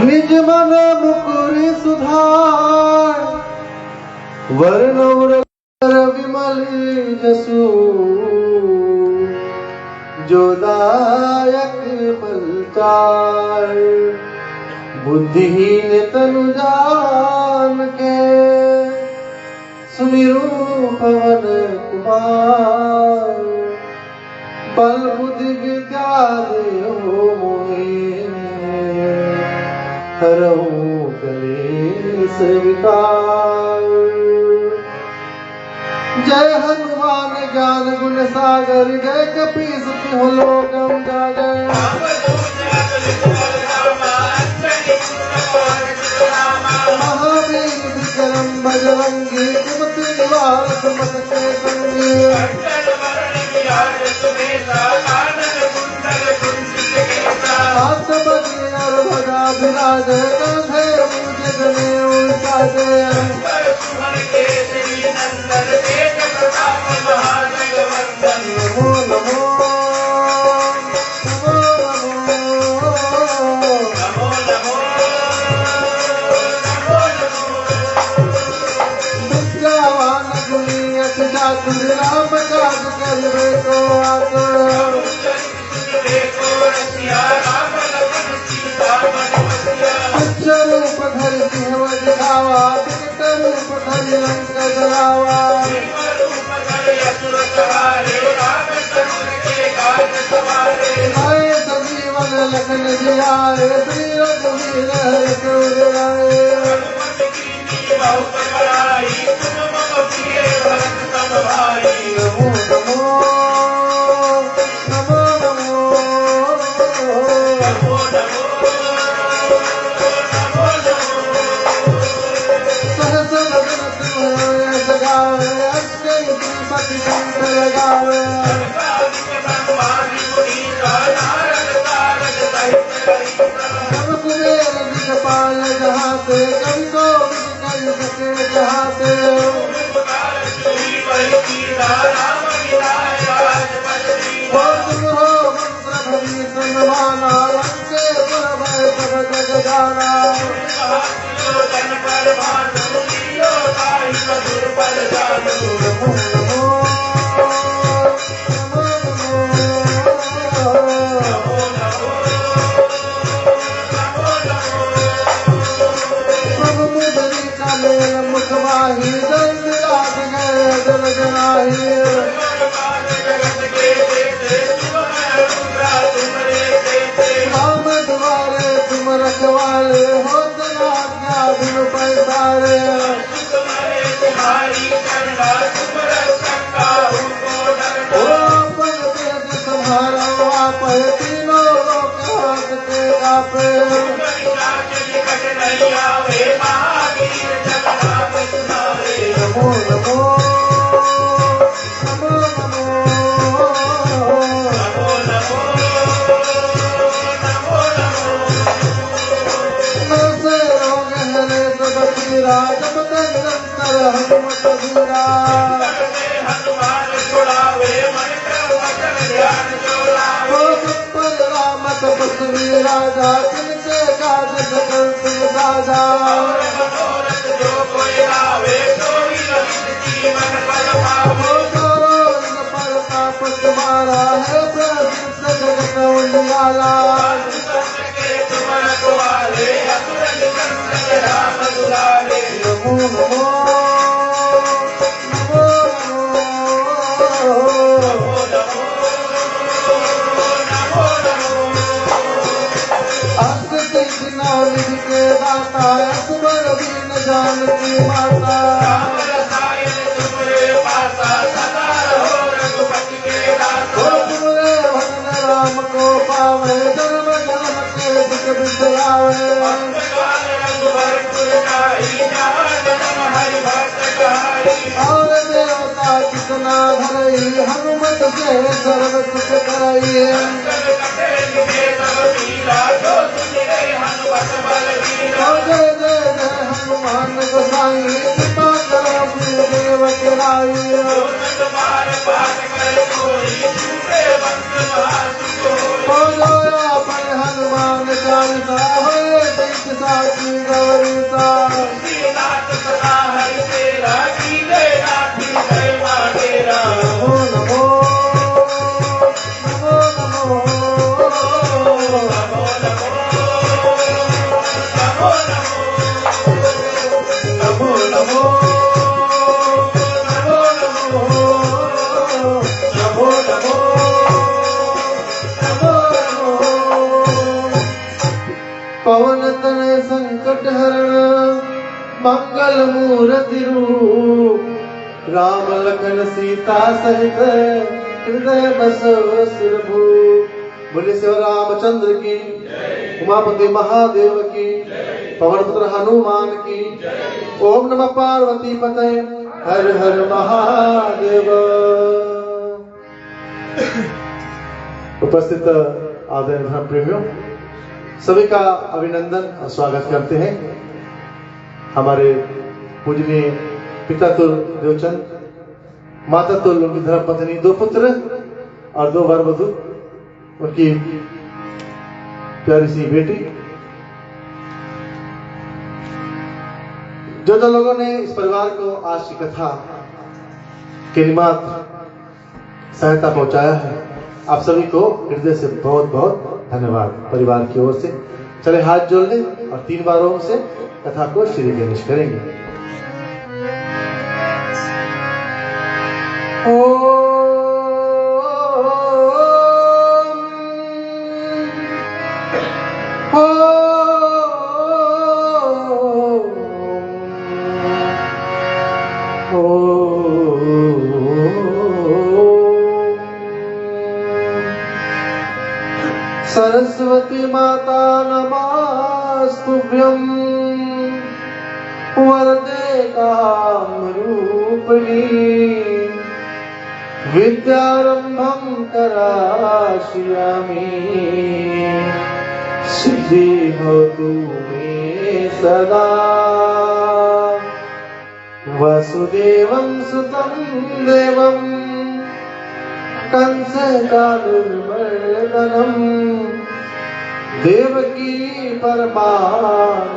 निज मन मुकुरि सुधार वर्णौर विमल जसु जो दायक फलचार बुद्धिहीन तनु जान के सुमिरु पवन कुमार बल बुद्धि विद्या देहो मोहे हरहु कलेश विकार। जय हनुमान ज्ञान गुण सागर जय कपीस तिहुँ लोक उजागर। महावीर विक्रम बजरंगी कुमति निवार सुमति के संगी। हाथ बजने और भगा विराज कंधे मुझ जनेऊ साजे। नमो नमो विद्यावान गुणी अति चातुर राम काज करिबे को आतुर। रूप धरि सिंह दिखावा विकट रूप धरि लंक जलावा। आए संजीवन लखन जियाए श्री रघुवीर हरि सिर लाए। नमो नमो नमो नमो सहस बदन सिमरन सगावे अष्टै श्रीपति शंकर गावे। कुबेर दिगपाल जहाते कवि को कर सके जहाते। हो तुम हो मंत्र भरी माना लंकेश्वर भय सब जग जाना। नमो नमो मुखवाही जय विराज गए जल जनाही। राम द्वारे तुम रखवाले हो जना बिनु पैसारे। अपन तेज तुम्हारा आप तीनों लोक हाकते कापे। नमो नमो नमो नमो। से रोग हरे सब पीरा जब तक निरंतर हनुमत वीरा। पर राम तपस्वी राजा जिनके काज सकल तुम साजा। तुम्हारा है प्रसिद्ध जगत उजियारा। नमो नमो निधि के दाता अकबर दीन जानकी माता। तुमरे भजन राम को पावे जन्म जन्म के दुख बिसरावे। और देवता कितना धरई हनुमत से सर्व सुख करई। जय जय जय हनुमान गोसाई कृपा करो गुरुदेव के राई। हो जो अपन हनुमान चालीसा होए पवन तनय संकट हरण मंगल मूर्ति रूप राम लखन सीता सहित हृदय बसो सुरभूप। बोले श्री रामचंद्र की, उमापति महादेव की, पवन पुत्र हनुमान की। ओम नमः पार्वती पते, हर हर महादेव। उपस्थित आदरणीय धर्म प्रेमियों, सभी का अभिनंदन और स्वागत करते हैं। हमारे पूजनीय पिता तुल देवचंद, माता तुल उनकी धर्मपत्नी, 2 पुत्र और 2 वर वधू, उनकी प्यारी सी बेटी। जो लोगों ने इस परिवार को आज की कथा के निमित्त सहायता पहुंचाया है, आप सभी को हृदय से बहुत बहुत धन्यवाद परिवार की ओर से। चले हाथ जोड़ लें और 3 बार ओम से कथा को श्री गणेश करेंगे। सरस्वती माता नमस्तुभ्यं वरदे कामरूपिणी विद्यारंभं कराश्यामि सिद्धि भवतु मे सदा। वसुदेवं सुतं देवं कंसचाणूरमर्दनं देवकी परमानंदनं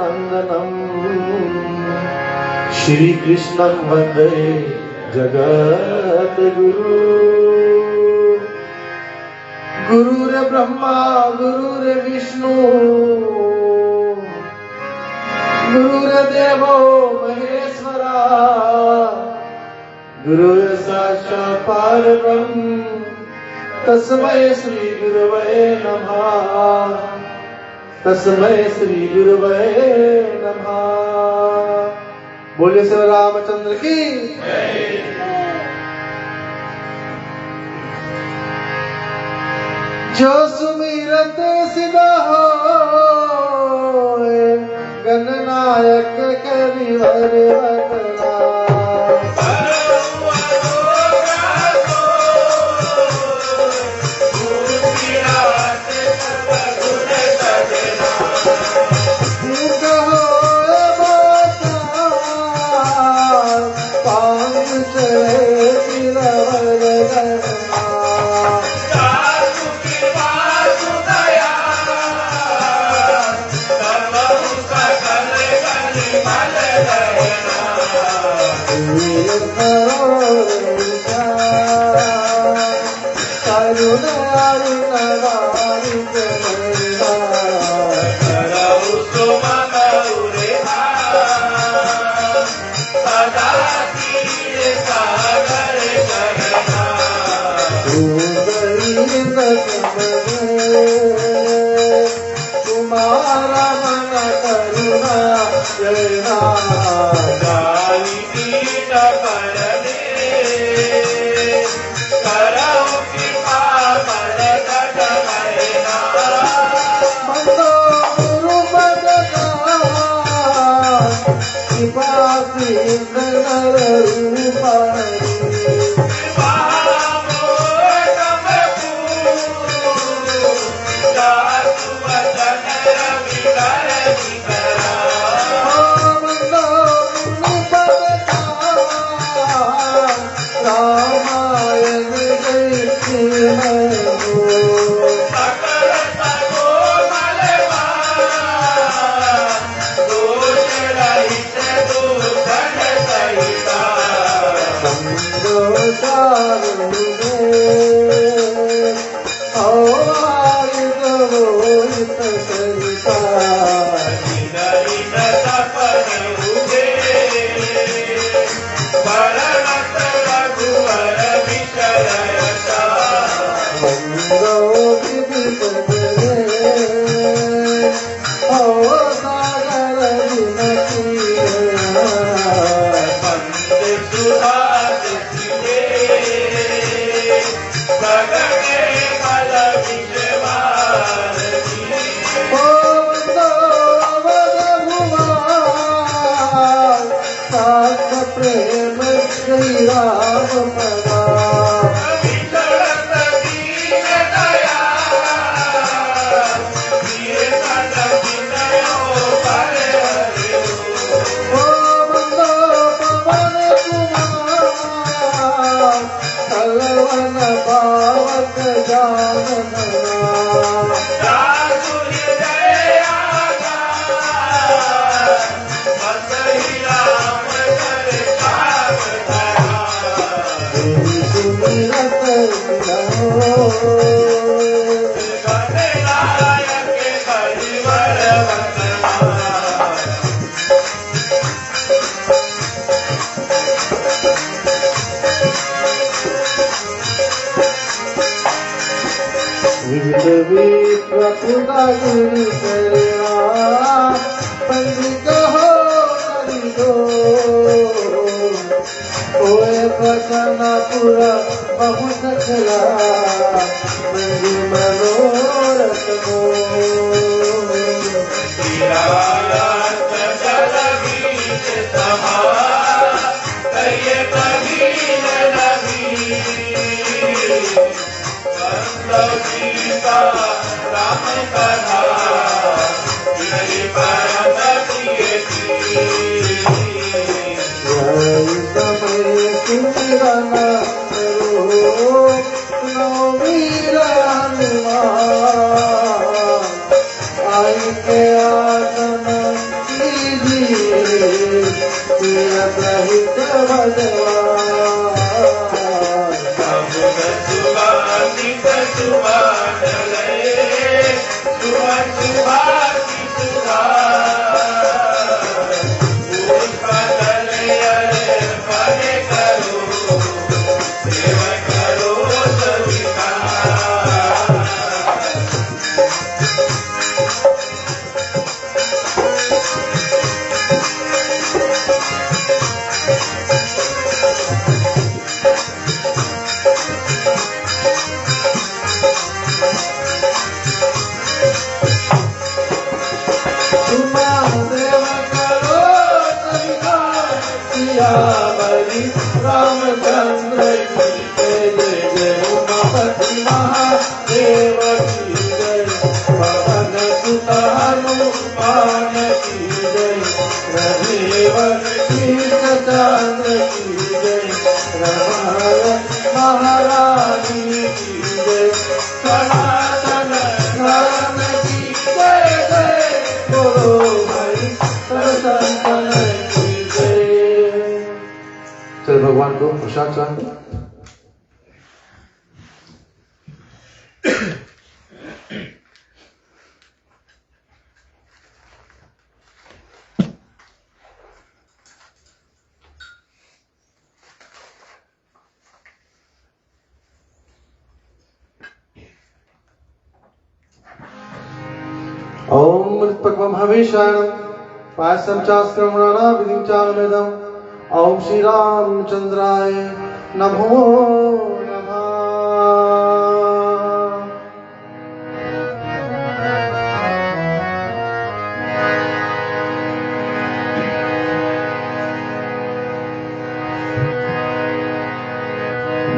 श्री कृष्णं वन्दे जगद्गुरु। गुरुर्ब्रह्मा गुरुर्विष्णु गुरुर्देवो महेश्वरा गुरुर्साक्षात् परब्रह्म तस्मै श्री गुरवे नमः। तस्मै श्री गुरवे नमः। बोलिए श्री रामचंद्र की। जो सुमिरत सिदा होए गणनायक करिवर वतना। तुम्हारा मन करुणा जयना Oh गुरु चरणा पंडित हो करी दो होए प्रसन्न पूरा बहुत चला मंजू मनोरथ को रामचंद्र की जय जय उमापति महादेव की जय पवन सुत हनुमान की जय रघुवर चंद्र की जय रामायण महारानी की जय सनातन धर्म की जय जय बोलो भाई संतन की जय। चल भगवान को प्रसाद चढ़ाते। ओम मृत्पक्वम हविषाणं पायसं चास्क्रमणा विधिं चानुमेदम् ओम श्री रामचंद्राय नमो नमः।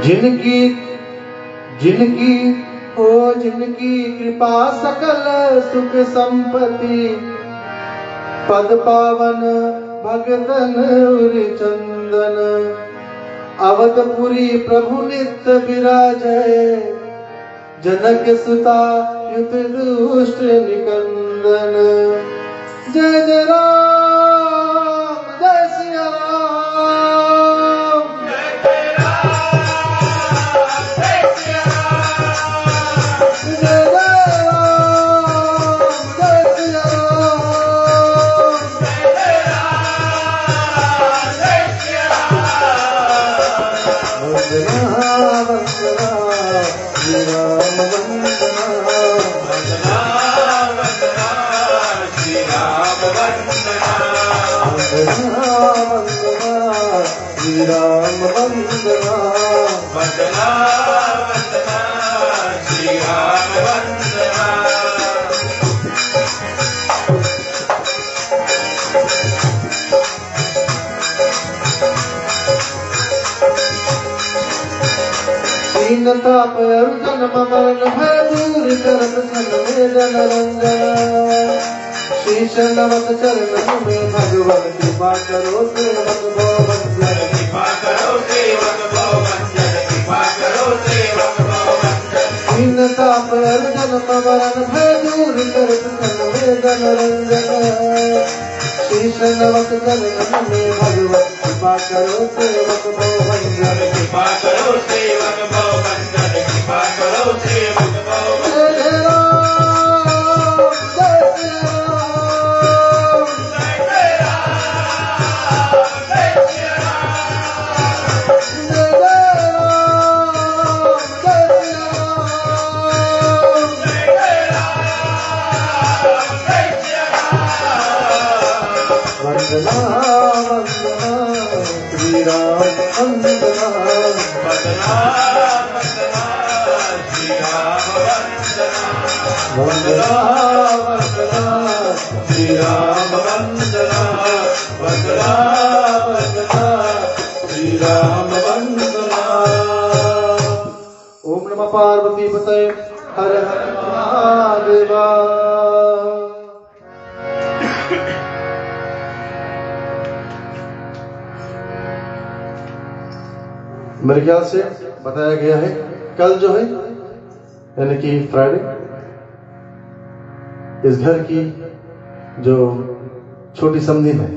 जिनकी जिनकी हो जिनकी कृपा सकल सुख संपत्ति पद पावन भगतन उर चंदन अवधपुरी प्रभु नित्य विराजय जनक सुता युत दुष्ट निकंदन। जय जय राम जय सिया राम जय सिया राम जय राम वंदना वंदना वंदना श्री राम वंदना। दीन ताप जन्म मरण भय दूर करत सन में जन रंजन शीश नमत चरणन में भगवत कृपा करो सेवक भवंजन कृपा करो सेवक भवंजन कृपा करो सेवक भवंजन। दीन ताप जन्म मरण भय दूर करत सन में जन रंजन शीश नमत चरणन में भगवत कृपा करो सेवक भवंजन कृपा करो सेवक भवंजन कृपा करो सेवक भवंजन। वंदना वंदना श्री राम वंदना वंदना वंदना श्री राम वंदना वंदना वंदना श्री राम वंदना वंदना वंदना श्री राम वंदना। ओम नमः पार्वती पतये हर हर महादेवा। मेरे ख्याल से बताया गया है कल जो है यानी कि फ्राइडे इस घर की जो छोटी समधी है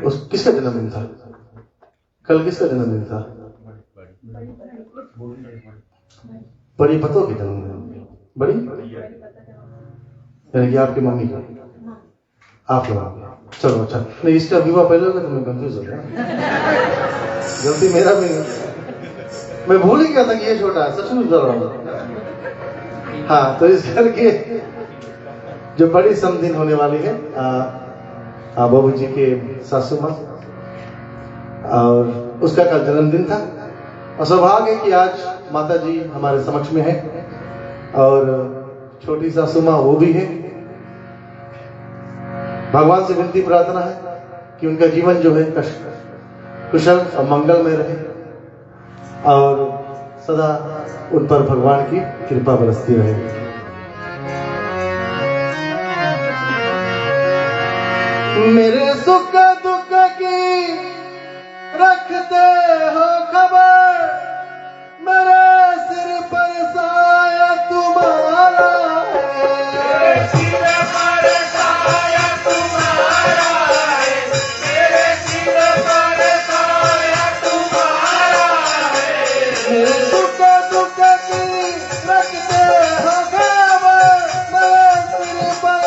उस किसका जन्मदिन था? कल किसका जन्मदिन था? बड़ी पतों की जन्मदिन। बड़ी यानी कि आपकी मम्मी का, आप लोग। चलो अच्छा, नहीं इसका विवाह पहले होगा तो मैं कंफ्यूज हो गया। गलती मेरा भी, मैं भूल ही गया था कि ये छोटा है, सच में बोल रहा हूँ। हाँ, तो इस घर के जो बड़ी समदिन होने वाली है बाबू जी के सासू माँ, और उसका कल जन्मदिन था। और सौभाग्य है कि आज माता जी हमारे समक्ष में है और छोटी सासू माँ वो भी है। भगवान से विनती प्रार्थना है कि उनका जीवन जो है कुशल और मंगलमय रहे और सदा उन पर भगवान की कृपा बरसती रहे। मेरे सुख दुख की रखते हो खबर, मेरे सिर पर साया तुम्हारा है। मेरे सिर पर साया तुम्हारा है, मेरे सिर पर साया तुम्हारा है। मेरे सुख दुख की रखते हो खबर, मेरे सिर पर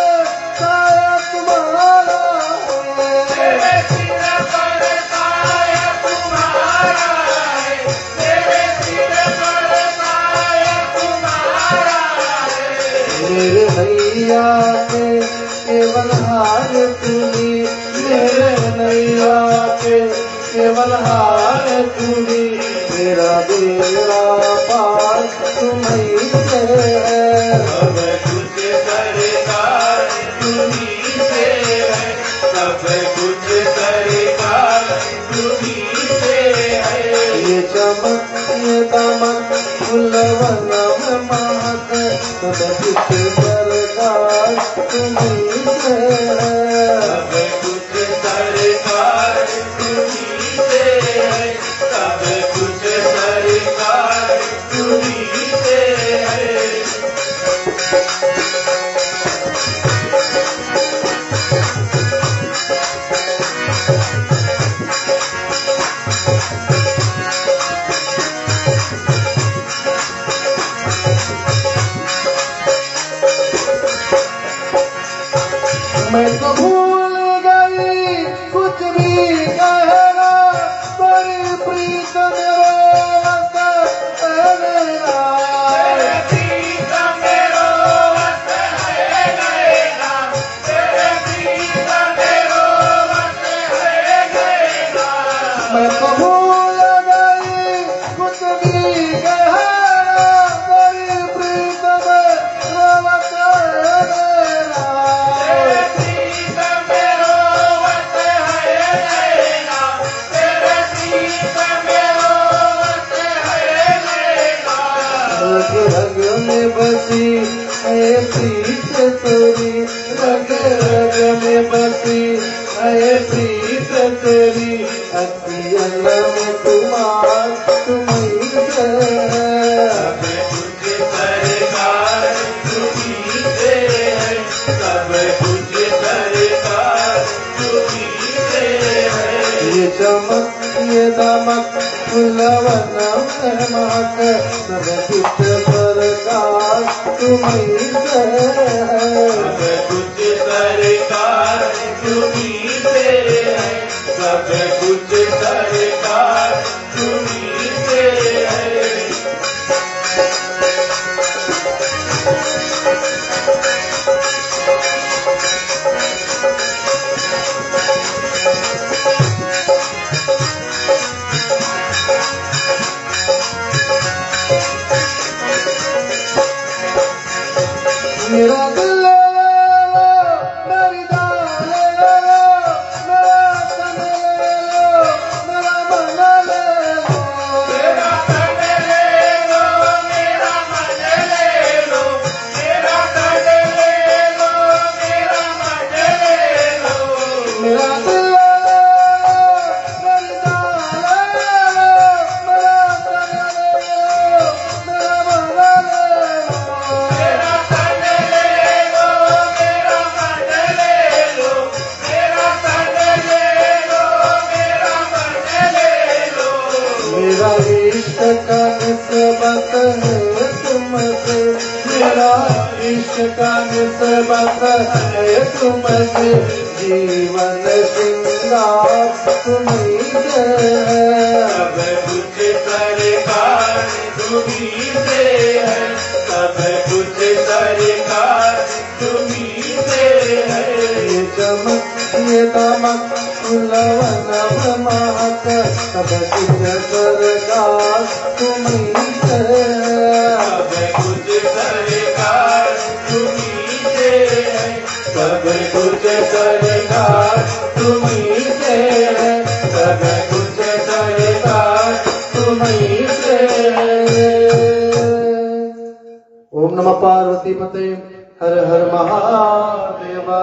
साया तुम्हारा है। मेरे सिर पर साया तुम्हारा है, मेरे सिर पर साया तुम्हारा है। मेरे नैया के केवल हार तुम्ही, मेरे नैया के केवल हार तुम्ही, मेरा बेड़ा पार तुम्हीं से है। सब कुछ सरकार तुम्हीं से है, सब कुछ सरकार तुम्हीं से है। ये चमक ये दमक फुलवन में महक, सब कुछ सरकार तुम्हीं से है। सब कुछ सरकार तुम्हीं से है, सब कुछ सरकार तुम्हीं से है। मैं तो भूल गई कुछ भी कहेगा, बड़ी प्रीत रोवत है मेरा। तेरे प्रीत में रोवत है मेरा, तेरे प्रीत में रोवत है मेरा। मैं तो भूल गई कुछ भी कहेगा, बड़ी प्रीत में रोवत है मेरा। रग रग में बसी है प्रीत तेरी, रग रग में बसी है प्रीत तेरी, अखियन में तुम्हार तुम्हीं से है। सब कुछ सरकार तुम्हीं से है, सब कुछ सरकार तुम्हीं से है। ये चमक ये दमक फुलवन में महक, सब कुछ सरकार तुम्हीं से है। सब कुछ सरकार तुम्हीं से है, सब कुछ सरकार तुम्हीं से है। बस है तुम से जीवन श्रृंगार तुम्हीं से है। सब कुछ सरकार तुम्हीं से है, सब कुछ सरकार तुम्हीं से है। ये चमक ये दमक लवन महक सब कुछ सरकार तुम्हीं से है। सब कुछ सरकार तुम्हीं से है, सब कुछ सरकार तुम्हीं से है, सब कुछ सरकार तुम्हीं से है। ओम नमः पार्वती पते हर हर महादेवा।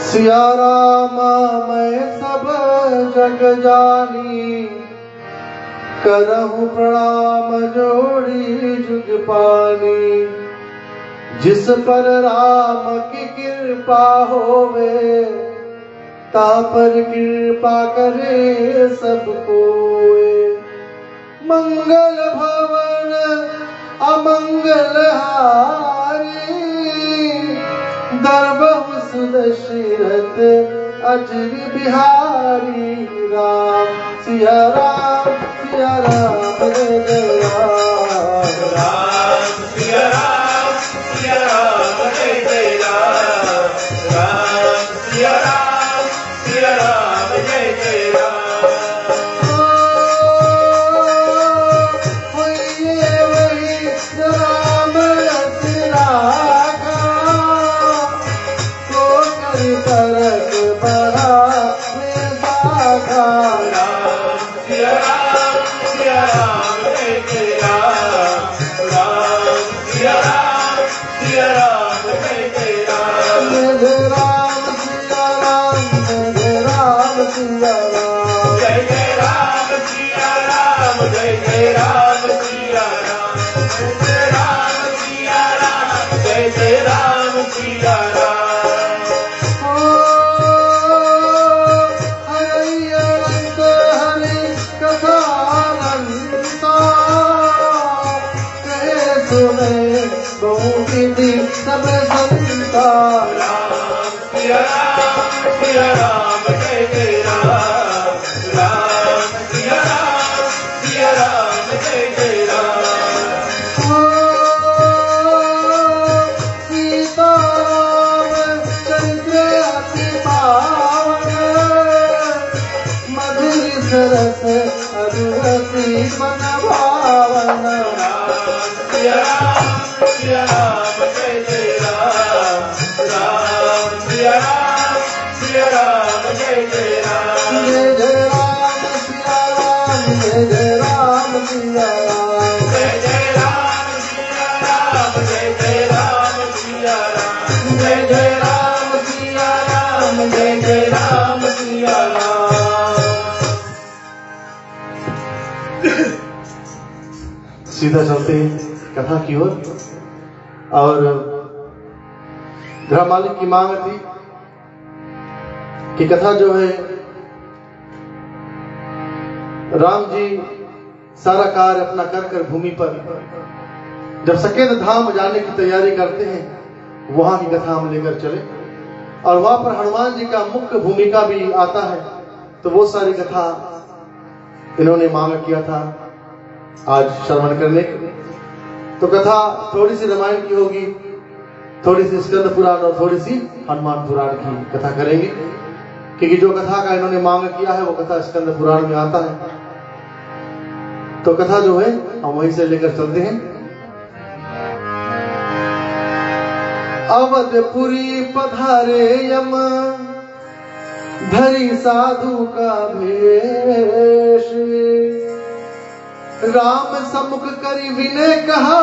सिया राम मैं सब जग जानी, करहूं प्रणाम जोड़ी जुग पानी। जिस पर राम की कृपा होवे, ता पर कृपा करे सब कोय। मंगल भवन अमंगल हारी, दरबहु सुदशरथ अजर बिहारी। राम सिया राम जय जय राम। राम सिया राम जय जय राम। राम सिया राम जय जय राम। सब संता राम सिया राम जय जय राम। राम सिया राम जय जय राम। सीता चंद्र अति पावन, मधुर सरस अरुवती मन भावन। राम सिया राम जय जय राम। राम सिया राम जय जय राम। जय जय राम सिया राम, जय जय राम सिया राम। जय जय राम सिया राम, जय जय राम सिया राम। जय जय राम सिया राम, जय जय राम सिया राम। सीधा चलते हैं कथा की ओर। और ग्रह मालिक की मांग थी कि कथा जो है राम जी सारा कार्य अपना कर भूमि पर जब सकेत धाम जाने की तैयारी करते हैं, वहां की कथा हम लेकर चले। और वहां पर हनुमान जी का मुख्य भूमिका भी आता है, तो वो सारी कथा इन्होंने मांग किया था आज श्रवण करने। तो कथा थोड़ी सी रामायण की होगी, थोड़ी सी स्कंद पुराण और थोड़ी सी हनुमान पुराण की कथा करेंगे, क्योंकि जो कथा का इन्होंने मांग किया है वो कथा स्कंद पुराण में आता है। तो कथा जो है हम वहीं से लेकर चलते हैं। अवधपुरी पधारे यम, धरी साधु का भेष। राम सम्मुख करी विनय कहा,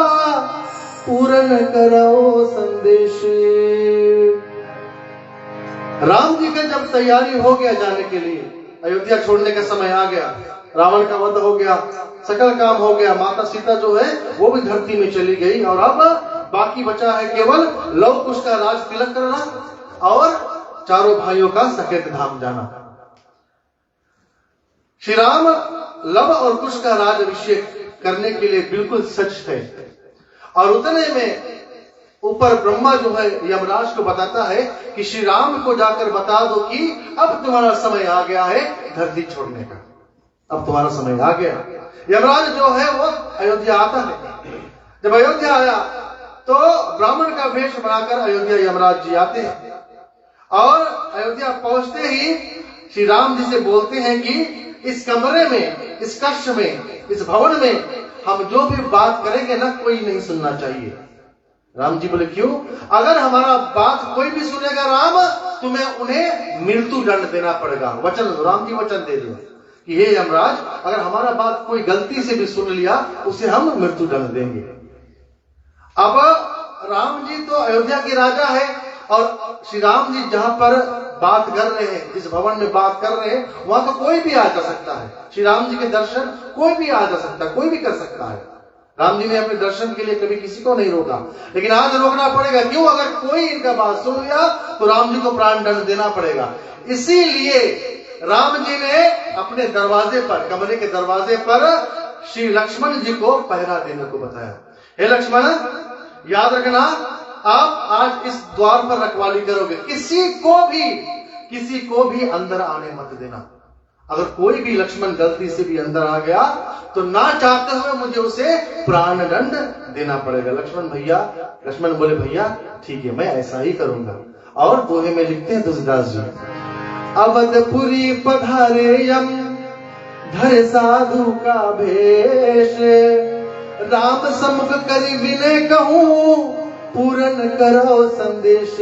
पूर्ण करो संदेश। राम जी का जब तैयारी हो गया जाने के लिए, अयोध्या छोड़ने का समय आ गया, रावण का वध हो गया, सकल काम हो गया, माता सीता जो है वो भी धरती में चली गई, और अब बाकी बचा है केवल लव कुश का राज तिलक करना और चारों भाइयों का सकेत धाम जाना। श्री राम लव और कुश का राज अभिषेक करने के लिए बिल्कुल सच है। और उतने में ऊपर ब्रह्मा जो है यमराज को बताता है कि श्री राम को जाकर बता दो कि अब तुम्हारा समय आ गया है धरती छोड़ने का, अब तुम्हारा समय आ गया। यमराज जो है वो अयोध्या आता है। जब अयोध्या आया तो ब्राह्मण का वेश बनाकर अयोध्या यमराज जी आते हैं और अयोध्या पहुंचते ही श्री राम जी से बोलते हैं कि इस कमरे में, इस कक्ष में, इस भवन में हम जो भी बात करेंगे ना कोई नहीं सुनना चाहिए। राम जी बोले क्यों? अगर हमारा बात कोई भी सुनेगा राम, तुम्हें उन्हें मृत्यु दंड देना पड़ेगा। वचन, राम जी वचन दे दिया कि हे यमराज, अगर हमारा बात कोई गलती से भी सुन लिया उसे हम मृत्यु दंड देंगे। अब राम जी तो अयोध्या के राजा है और श्री राम जी जहां पर बात कर रहे हैं, जिस भवन में बात कर रहे हैं, वहां तो कोई भी आ जा सकता है। श्री राम जी के दर्शन कोई भी आ जा सकता है, कोई भी कर सकता है। राम जी ने अपने दर्शन के लिए कभी किसी को नहीं रोका, लेकिन आज रोकना पड़ेगा। क्यों? अगर कोई इनका बात सुन लिया तो राम जी को प्राण दंड देना पड़ेगा। इसीलिए राम जी ने अपने दरवाजे पर, कमरे के दरवाजे पर श्री लक्ष्मण जी को पहरा देने को बताया। हे लक्ष्मण, याद रखना, आप आज इस द्वार पर रखवाली करोगे, किसी को भी अंदर आने मत देना। अगर कोई भी लक्ष्मण गलती से भी अंदर आ गया तो ना चाहते हुए मुझे उसे प्राण दंड देना पड़ेगा। लक्ष्मण बोले भैया ठीक है, मैं ऐसा ही करूंगा। और दोहे में लिखते हैं तुलसीदास जी, अवधपुरी पधारे यम धरे साधु का भेष, राम सम्मुख करी विनय कहूं पूरन करो संदेश।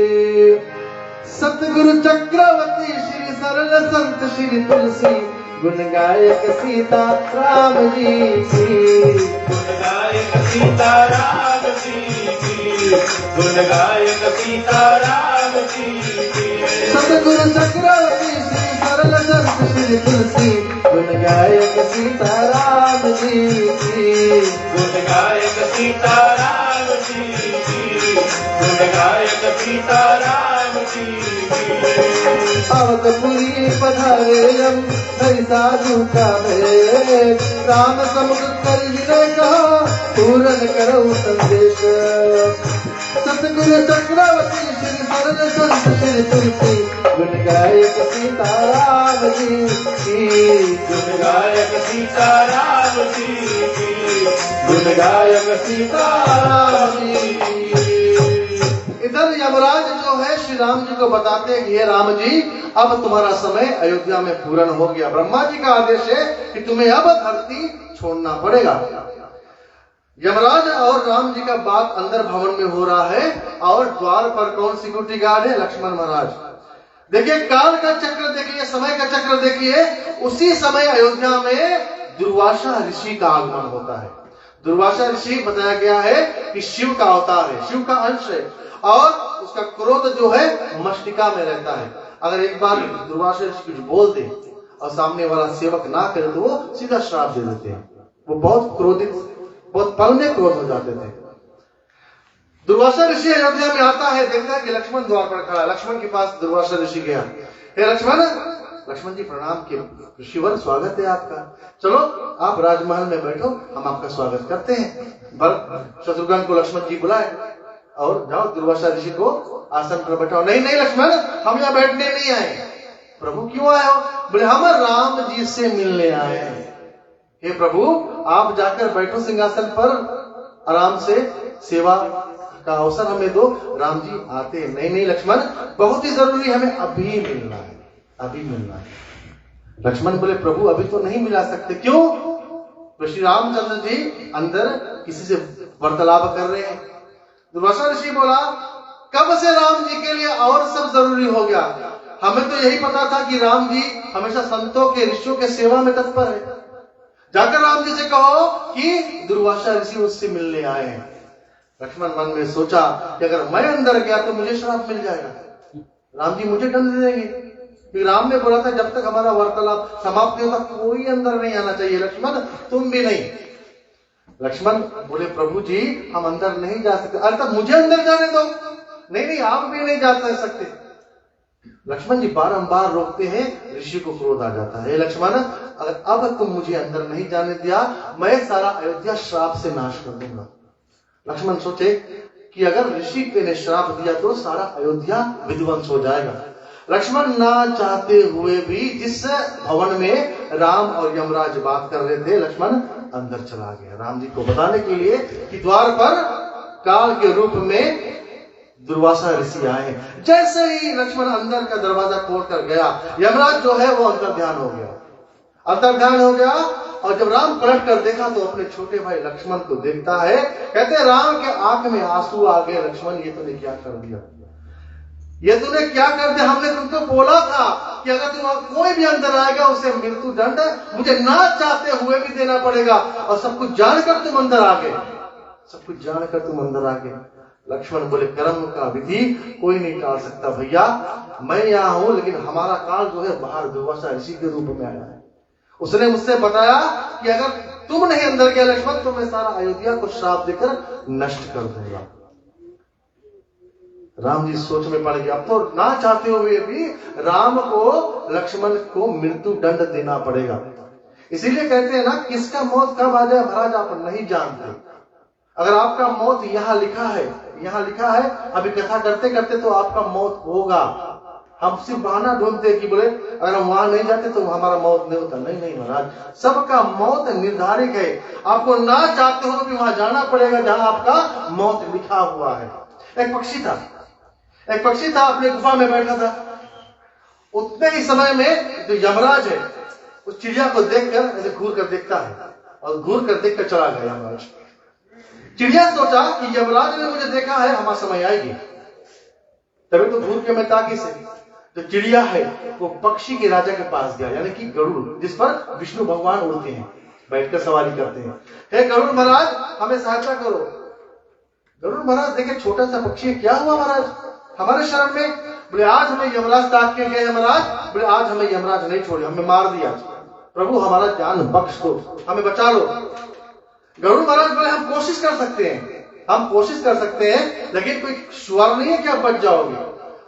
सतगुरु चक्रवर्ती श्री सरल संत श्री तुलसी, गुण गायक सीता राम जी की, गुण गायक सीता राम जी की, गुण गायक सीता राम जी की। सतगुरु चक्रवर्ती श्री सरल संत श्री तुलसी, गुण गायक सीता राम जी की, गुण गायक सीता राम जी की, गुण गायक सीता राम जी की। अवधपुरी पधारे यम धरि साधु का भेष, राम सम्मुख कर विनय कहा पूरन करो संदेश। सतगुरु चक्रवर्ती श्री सरल संत श्री तुलसी, गुण गायक सीता राम जी की, गुण गायक सीता राम जी की, गुण गायक सीता राम जी की। इधर यमराज जो है श्री राम जी को बताते हैं कि हे राम जी, अब तुम्हारा समय अयोध्या में पूर्ण हो गया। ब्रह्मा जी का आदेश है कि तुम्हें अब धरती छोड़ना पड़ेगा। यमराज और राम जी का बात अंदर भवन में हो रहा है और द्वार पर कौन सिक्योरिटी गार्ड है? लक्ष्मण महाराज। देखिए काल का चक्र देखिए, समय का चक्र देखिए। उसी समय अयोध्या में दुर्वासा ऋषि का आगमन होता है। दुर्वासा ऋषि बताया गया है कि शिव का अवतार है, शिव का अंश है और उसका क्रोध जो है मस्तिका में रहता है। अगर एक बार दुर्वासा ऋषि कुछ बोल दे और सामने वाला सेवक ना करे तो वो सीधा श्राप दे देते हैं। वो बहुत क्रोधित, बहुत पल में क्रोध हो जाते थे। दुर्वासा ऋषि अयोध्या में आता है, देखता है कि लक्ष्मण द्वार पर खड़ा है। लक्ष्मण के पास दुर्वासा ऋषि गया, हे लक्ष्मण। लक्ष्मण जी प्रणाम के ऋषिवर, स्वागत है आपका, चलो आप राजमहल में बैठो, हम आपका स्वागत करते हैं। शत्रुघ्न को लक्ष्मण जी बुलाए और जाओ दुर्वासा ऋषि को आसन पर बैठाओ। नहीं नहीं लक्ष्मण, हम यहाँ बैठने नहीं आए। प्रभु क्यों आए हो? बोले हम राम जी से मिलने आए हैं। हे प्रभु आप जाकर बैठो सिंहासन पर, आराम से सेवा का अवसर हमें दो, राम जी आते हैं। नहीं नहीं लक्ष्मण, बहुत ही जरूरी, हमें अभी मिलना है, अभी मिलना है। लक्ष्मण बोले प्रभु अभी तो नहीं मिला सकते। क्यों? तो श्री रामचंद्र जी अंदर किसी से वार्तालाप कर रहे हैं। दुर्वासा ऋषि बोला कब से राम जी के लिए और सब जरूरी हो गया? हमें तो यही पता था कि राम जी हमेशा संतों के, ऋषियों के सेवा में तत्पर है। जाकर राम जी से कहो कि दुर्वासा ऋषि उससे मिलने आए हैं। लक्ष्मण मन में सोचा कि अगर मैं अंदर गया तो मुझे श्राप मिल जाएगा, राम जी मुझे दंड दे देंगे। फिर राम ने बोला था जब तक हमारा वार्तालाप समाप्त नहीं होता कोई अंदर नहीं आना चाहिए। लक्ष्मण तुम भी नहीं। लक्ष्मण बोले प्रभु जी हम अंदर नहीं जा सकते। अरे तब मुझे अंदर जाने दो। नहीं नहीं आप भी नहीं जा सकते। लक्ष्मण जी बारंबार रोकते हैं, ऋषि को क्रोध आ जाता है। लक्ष्मण अगर अब तुम मुझे अंदर नहीं जाने दिया, मैं सारा अयोध्या श्राप से नाश कर दूंगा। लक्ष्मण सोचे कि अगर ऋषि ने श्राप दिया तो सारा अयोध्या विध्वंस हो जाएगा। लक्ष्मण ना चाहते हुए भी जिस भवन में राम और यमराज बात कर रहे थे, लक्ष्मण अंदर चला गया राम जी को बताने के लिए कि द्वार पर काल के रूप में दुर्वासा ऋषि आए हैं। जैसे ही लक्ष्मण अंदर का दरवाजा खोल कर गया, यमराज जो है वो अंतर्ध्यान हो गया, अंतर्ध्यान हो गया। और जब राम पलट कर देखा तो अपने छोटे भाई लक्ष्मण को देखता है। कहते राम के आंख में आंसू आ गए, लक्ष्मण ये तूने क्या कर दिया, ये तूने क्या कर दिया? हमने तुमको बोला था कि अगर तुम कोई भी अंदर आएगा उसे मृत्यु दंड मुझे ना चाहते हुए भी देना पड़ेगा, और सब कुछ जानकर तुम अंदर आ गए, सब कुछ जानकर तुम अंदर आ गए। लक्ष्मण बोले कर्म का विधि कोई नहीं टाल सकता भैया, मैं यहाँ हूं लेकिन हमारा काल जो है बाहर दुर्वासा ऋषि के रूप में आया है। उसने मुझसे बताया कि अगर तुम नहीं अंदर गए लक्ष्मण तो मैं सारा अयोध्या को श्राप देकर नष्ट कर दूंगा। राम जी सोच में पड़ गए। अब तो ना चाहते हुए भी राम को लक्ष्मण को मृत्यु दंड देना पड़ेगा। इसीलिए कहते हैं ना, किसका मौत कब आ जाए महाराज आप नहीं जानते। अगर आपका मौत यहाँ लिखा है, यहाँ लिखा है, अभी कथा करते करते तो आपका मौत होगा। हम सिर्फ बहाना ढूंढते हैं कि बोले अगर हम वहां नहीं जाते तो हमारा मौत नहीं होता। नहीं नहीं महाराज, सबका मौत निर्धारित है। आपको ना चाहते हो भी वहां जाना पड़ेगा जहां आपका मौत लिखा हुआ है। एक पक्षी था अपने गुफा में बैठा था। उतने ही समय में जो यमराज है उस चिड़िया को देखकर ऐसे घूर कर देखता है, और घूर कर देखकर चला गया यमराज। चिड़िया सोचा कि यमराज ने मुझे देखा है, हमारा समय आएगी। तभी तो घूर के मैं ताकि से जो चिड़िया है वो पक्षी के राजा के पास गया, यानी कि गरुड़, जिस पर विष्णु भगवान उड़ते हैं, बैठकर सवारी करते हैं। हे गरुड़ महाराज हमें सहायता करो। गरुड़ महाराज देखे छोटा सा पक्षी, क्या हुआ महाराज हमारे शरण में? बोले आज हमें यमराज ताक के गए महाराज, बोले आज हमें यमराज नहीं छोड़े, हमें मार दिया। प्रभु हमारा जान बख्श दो, हमें बचा लो। गरुड़ महाराज बोले हम कोशिश कर सकते हैं, हम कोशिश कर सकते हैं, लेकिन कोई श्वर नहीं है कि आप बच जाओगे।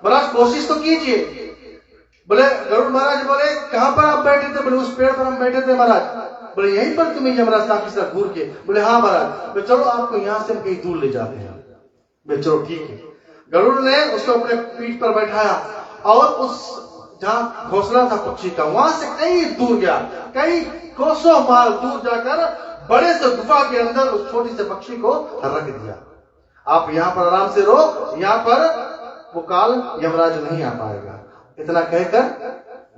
महाराज कोशिश तो कीजिए। बोले गरुड़ महाराज बोले कहां पर आप बैठे थे? बोले उस पेड़ पर हम बैठे थे महाराज। बोले यहीं पर तुम्हें यमराज ताकि से घूर के? बोले हाँ महाराज। बोले चलो आपको यहां से हम कहीं दूर ले जाते हैं। बोले चलो ठीक है। गरुड़ ने उसको अपने पीठ पर बैठाया और उस जहां घोंसला था पक्षी का वहां से कहीं दूर गया, कई कोसों माइल दूर जाकर बड़े से गुफा के अंदर उस छोटी से पक्षी को रख दिया। आप यहाँ पर आराम से रहो, यहाँ पर वो काल यमराज नहीं आ पाएगा। इतना कहकर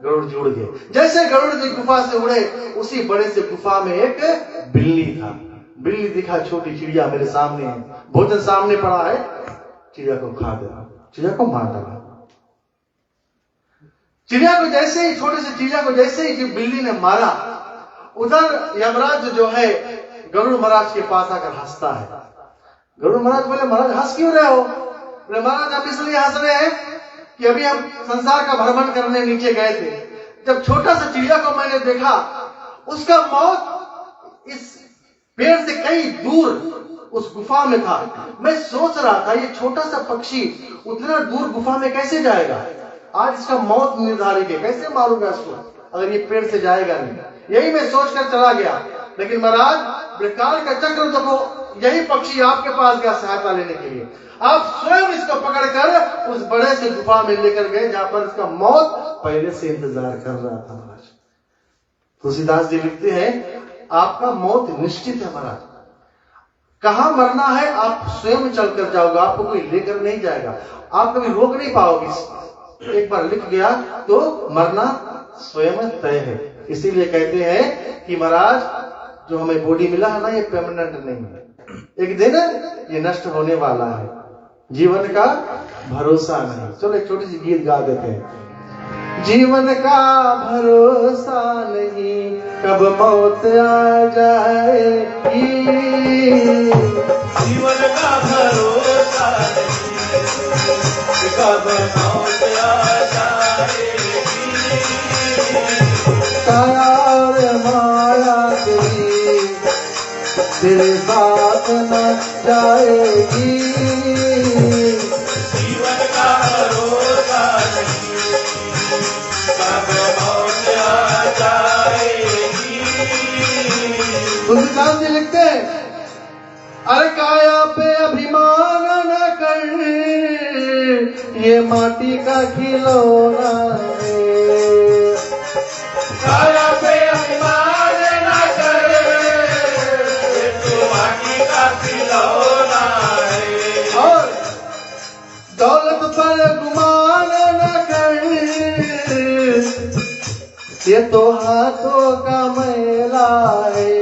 गरुड़ जी उड़ गए। जैसे गरुड़ जी गुफा से उड़े, उसी बड़े से गुफा में एक बिल्ली था। बिल्ली दिखा छोटी चिड़िया मेरे सामने है, भोजन सामने पड़ा है, चिड़िया को खा देना, चिड़िया को मार डाला। चिड़िया को जैसे ही, छोटे से चिड़िया को जैसे ही बिल्ली ने मारा, उधर यमराज जो है गरुड़ महाराज के पास आकर हंसता है। गरुड़ महाराज बोले महाराज हंस क्यों रहे हो? बोले महाराज हम इसलिए हंस रहे हैं कि अभी हम संसार का भ्रमण करने नीचे गए थे। जब छोटा सा चिड़िया को मैंने देखा, उसका मौत इस पेड़ से कहीं दूर उस गुफा में था। मैं सोच रहा था ये छोटा सा पक्षी उतना दूर गुफा में कैसे जाएगा? आज इसका मौत निर्धारित है, कैसे मारूंगा इसको अगर ये पेड़ से जाएगा नहीं। यही मैं सोचकर चला गया। लेकिन महाराज काल का चक्र देखो, यही पक्षी आपके पास गया सहायता लेने के लिए। आप स्वयं इसको पकड़कर उस बड़े से गुफा में लेकर गए जहां पर इसका मौत पहले से इंतजार कर रहा था। महाराज तुलसीदास जी लिखते हैं आपका मौत निश्चित है महाराज, कहां मरना है आप स्वयं चलकर जाओगे, आपको कोई लेकर नहीं जाएगा, आप कभी रोक नहीं पाओगे। एक बार लिख गया तो मरना स्वयं तय है। इसीलिए कहते हैं कि महाराज जो हमें बॉडी मिला है ना, ये परमानेंट नहीं है, एक दिन ये नष्ट होने वाला है, जीवन का भरोसा नहीं। चलो एक छोटी सी गीत गा देते हैं। जीवन का भरोसा नहीं, कब मौत आ जाएगी, जीवन का भरोसा नहीं, कब मौत आ जाएगी, काया और माया तेरी तेरे साथ न जाएगी, जीवन का भरोसा नहीं, कब मौत आ जाएगी। ये माटी का खिलौना है। काया पे अभिमान न कर, ये तो माटी का खिलौना है। और दौलत पर गुमान न कर, ये तो हाथों का मैला है।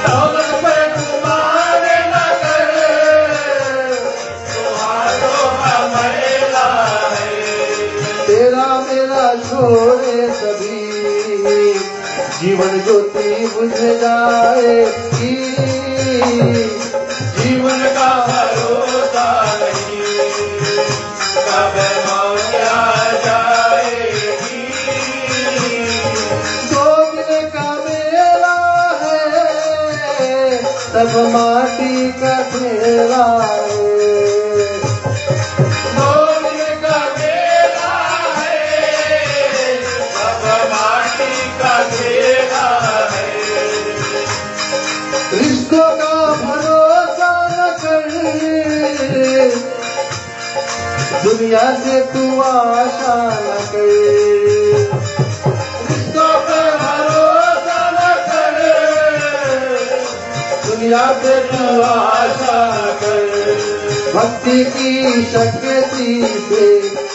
दौलत पर गुमान न कर, तो हाथों का मैला है। तेरा मेरा छोड़े सभी, जीवन ज्योति बुझ जाएगी। जीवन का भरोसा नहीं, कब मौत आ जाएगी। दो दिन का मेला है, सब माटी का ठेला है। दो दिन का मेला है, सब माटी का ठेला है। रिश्तों का भरोसा न कर, दुनिया से तू आशा न कर। रिश्तों पे भरोसा न कर, दुनिया पे तू आशा कर। भक्ति की शक्ति से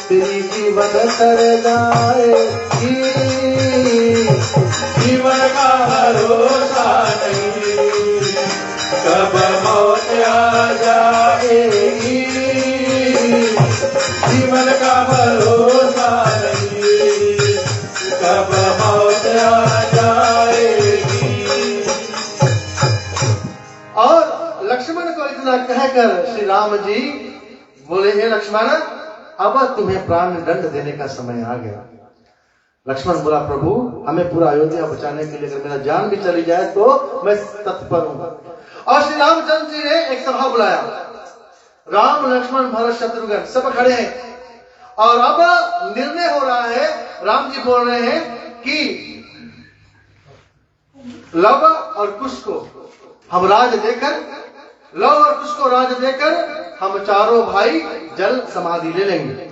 तेरी जीवन तर जाएगी। जीवन का भरोसा नहीं, कब मौत आ जाएगी। जीवन का भरोसा नहीं, कब मौत आ जाएगी। और लक्ष्मण को इतना कहकर श्री राम जी बोले, हे लक्ष्मण, अब तुम्हें प्राण दंड देने का समय आ गया। लक्ष्मण बोला, प्रभु हमें पूरा अयोध्या बचाने के लिए अगर मेरा जान भी चली जाए तो मैं तत्पर हूं। और श्री रामचंद्र जी ने एक सभा बुलाया। राम लक्ष्मण भरत शत्रुघ्न सब खड़े हैं और अब निर्णय हो रहा है। राम जी बोल रहे हैं कि लव और कुश को हम राज देकर, लव और कुश को राज देकर हम चारों भाई जल समाधि ले लेंगे।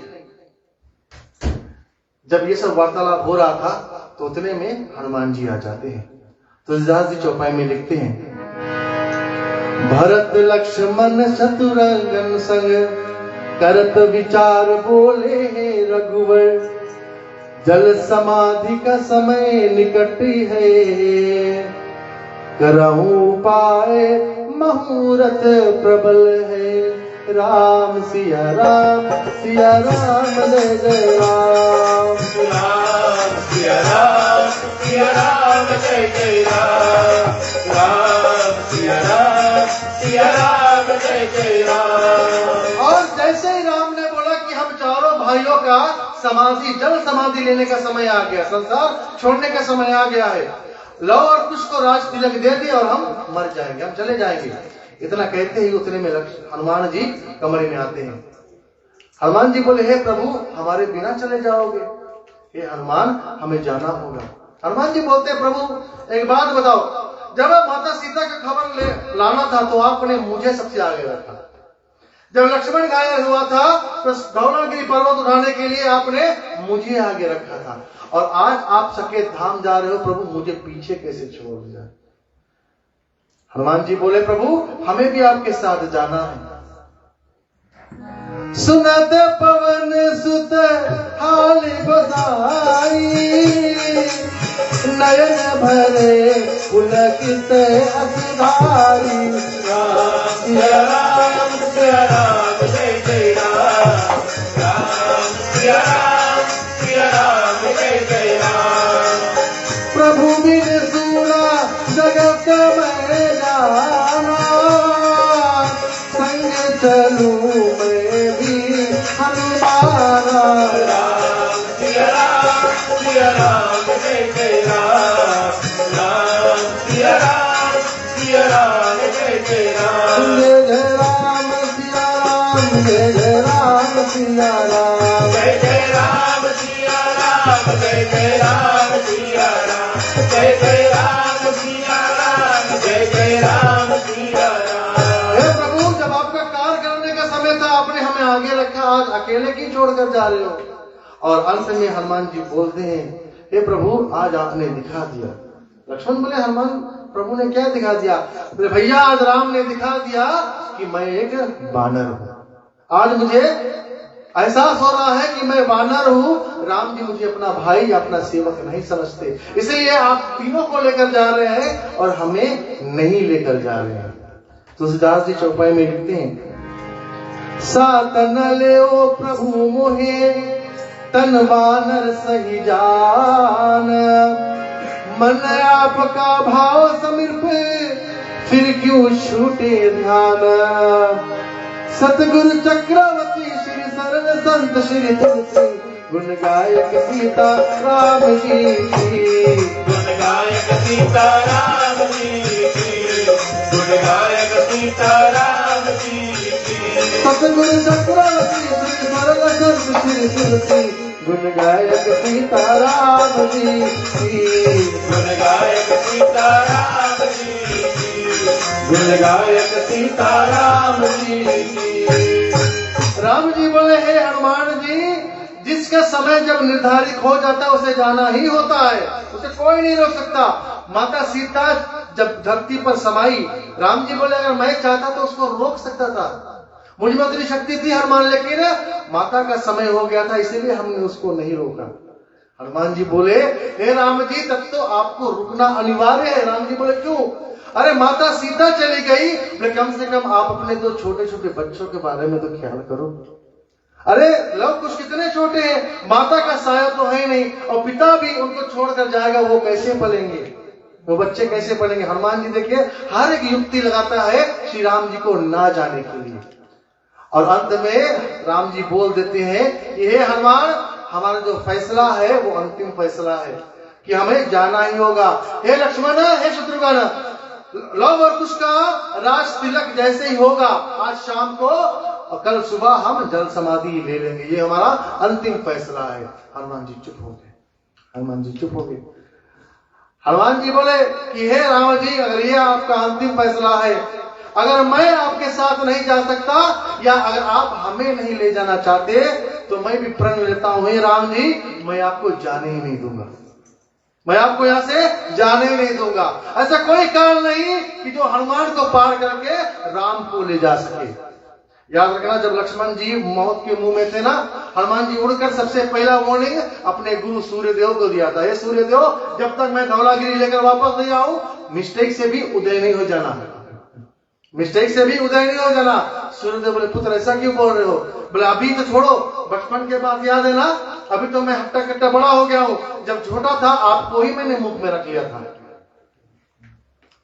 जब ये सब वार्तालाप हो रहा था तो उतने में हनुमान जी आ जाते हैं। तुलसीदास जी चौपाई में लिखते हैं, भरत लक्ष्मण शत्रुघ्न संग करत विचार बोले हे रघुवर, जल समाधि का समय निकट है, करहूं उपाय मुहूर्त प्रबल है। राम सिया राम जय जय राम। राम सिया राम जय जय राम। राम सिया राम जय जय राम। और जैसे ही राम ने बोला कि हम चारों भाइयों का समाधि, जल समाधि लेने का समय आ गया, संसार छोड़ने का समय आ गया है, लव और कुश को राज तिलक दे दिए और हम मर जाएंगे, हम चले जाएंगे। इतना कहते ही उतने में हनुमान जी कमरे में आते हैं। हनुमान जी बोले, हे प्रभु हमारे बिना चले जाओगे? हे हनुमान हमें जाना होगा। हनुमान जी बोलते हैं, प्रभु एक बात बताओ, जब माता सीता का खबर लाना था तो आपने मुझे सबसे आगे रखा। जब लक्ष्मण घायल हुआ था तो धौलागिरी पर्वत उठाने के लिए आपने मुझे आगे रखा था, और आज आप सकेत धाम जा रहे हो, प्रभु मुझे पीछे कैसे छोड़ दिया? हनुमान जी बोले, प्रभु हमें भी आपके साथ जाना है। सुनत पवन सुत हाल गोसाई, नयन भरे पुलकित असिधारी। राम सिया राम जय जय राम। राम सिया राम जय जय राम। प्रभु बिन सूरा जगत में जाना, संग चलूं मैं भी हनुमाना। राम सिया राम जय जय राम। राम सिया राम जय जय राम। जय जय राम सिया राम, जय जय राम सिया राम। जय जय राम सिया राम, जय जय राम सिया राम। जय जय राम सिया राम, जय जय राम सिया राम। हे प्रभु, जब आपका कार्य करने का समय था आपने हमें आगे रखा, अकेले क्यों छोड़कर जा रहे हो? और अंत में हनुमान जी बोलते हैं, हे प्रभु आज आपने दिखा दिया। लक्ष्मण बोले, हनुमान प्रभु ने क्या दिखा दिया? बोले, भैया आज राम ने दिखा दिया कि मैं एक वानर हूं। आज मुझे एहसास हो रहा है कि मैं वानर हूं। राम जी मुझे अपना भाई या अपना सेवक नहीं समझते, इसलिए आप तीनों को लेकर जा रहे हैं और हमें नहीं लेकर जा रहे हैं। तुलसीदास जी चौपाई में लिखते हैं, सातन ले ओ प्रभु मोहे तन वानर सही जान, मन आपका भाव समीप फिर क्यों छूटे ध्यान। सतगुरु चक्रवर्ती श्री शरण संत श्री तुलसी, गुण गायक सीता राम जी की, गुण गायक सीता राम जी की, गुण गायक सीता राम जी की। सतगुरु चक्रवर्ती श्री शरण संत श्री तुलसी, गुण गायक सीता राम जी की, गुण गायक सीता राम जी की, गुण गायक सीता राम जी की। राम जी बोले, हे हनुमान जी, जिसका समय जब निर्धारित हो जाता है उसे जाना ही होता है, उसे कोई नहीं रोक सकता। माता सीता जब धरती पर समाई, राम जी बोले, अगर मैं चाहता तो उसको रोक सकता था, मुझ में उतनी शक्ति थी हनुमान, लेकिन माता का समय हो गया था, इसीलिए हमने उसको नहीं रोका। हनुमान जी बोले, हे राम जी, तब तो आपको रुकना अनिवार्य है। राम जी बोले, क्यों? अरे माता सीता चली गई, बोले कम से कम आप अपने दो छोटे छोटे बच्चों के बारे में तो ख्याल करो। अरे लोग कुछ कितने छोटे हैं, माता का साया तो है नहीं, और पिता भी उनको छोड़कर जाएगा, वो कैसे पलेंगे, वो बच्चे कैसे पलेंगे? हनुमान जी देखिए हर एक युक्ति लगाता है श्री राम जी को ना जाने के लिए। और अंत में राम जी बोल देते हैं कि हे हनुमान, हमारा जो फैसला है वो अंतिम फैसला है कि हमें जाना ही होगा। हे लक्ष्मण, हे शत्रुघ्न, लव और कुश का राज तिलक जैसे ही होगा आज शाम को, और कल सुबह हम जल समाधि ले लेंगे, ये हमारा अंतिम फैसला है। हनुमान जी चुप हो गए। हनुमान जी चुप हो गए। हनुमान जी बोले कि हे राम जी, अगर ये आपका अंतिम फैसला है, अगर मैं आपके साथ नहीं जा सकता या अगर आप हमें नहीं ले जाना चाहते तो मैं भी प्रण लेता हूं, हे राम जी, मैं आपको जाने ही नहीं दूंगा, मैं आपको यहां से जाने ही नहीं दूंगा। ऐसा कोई कारण नहीं कि जो हनुमान को पार करके राम को ले जा सके। याद रखना, जब लक्ष्मण जी मौत के मुंह में थे ना, हनुमान जी उड़कर सबसे पहला वार्निंग अपने गुरु सूर्यदेव को दिया था, ये सूर्यदेव, जब तक मैं धौलागिरी लेकर वापस नहीं आऊं, मिस्टेक से भी उदय नहीं हो जाना, मिस्टेक से भी उदय नहीं हो जाना। सूर्यदेव बोले, पुत्र ऐसा क्यों बोल रहे हो? बोले, अभी तो छोड़ो, बचपन के बात याद है ना, अभी तो मैं हट्टा कट्टा बड़ा हो गया हूं, जब छोटा था आपको ही मैंने मुख में रख लिया था।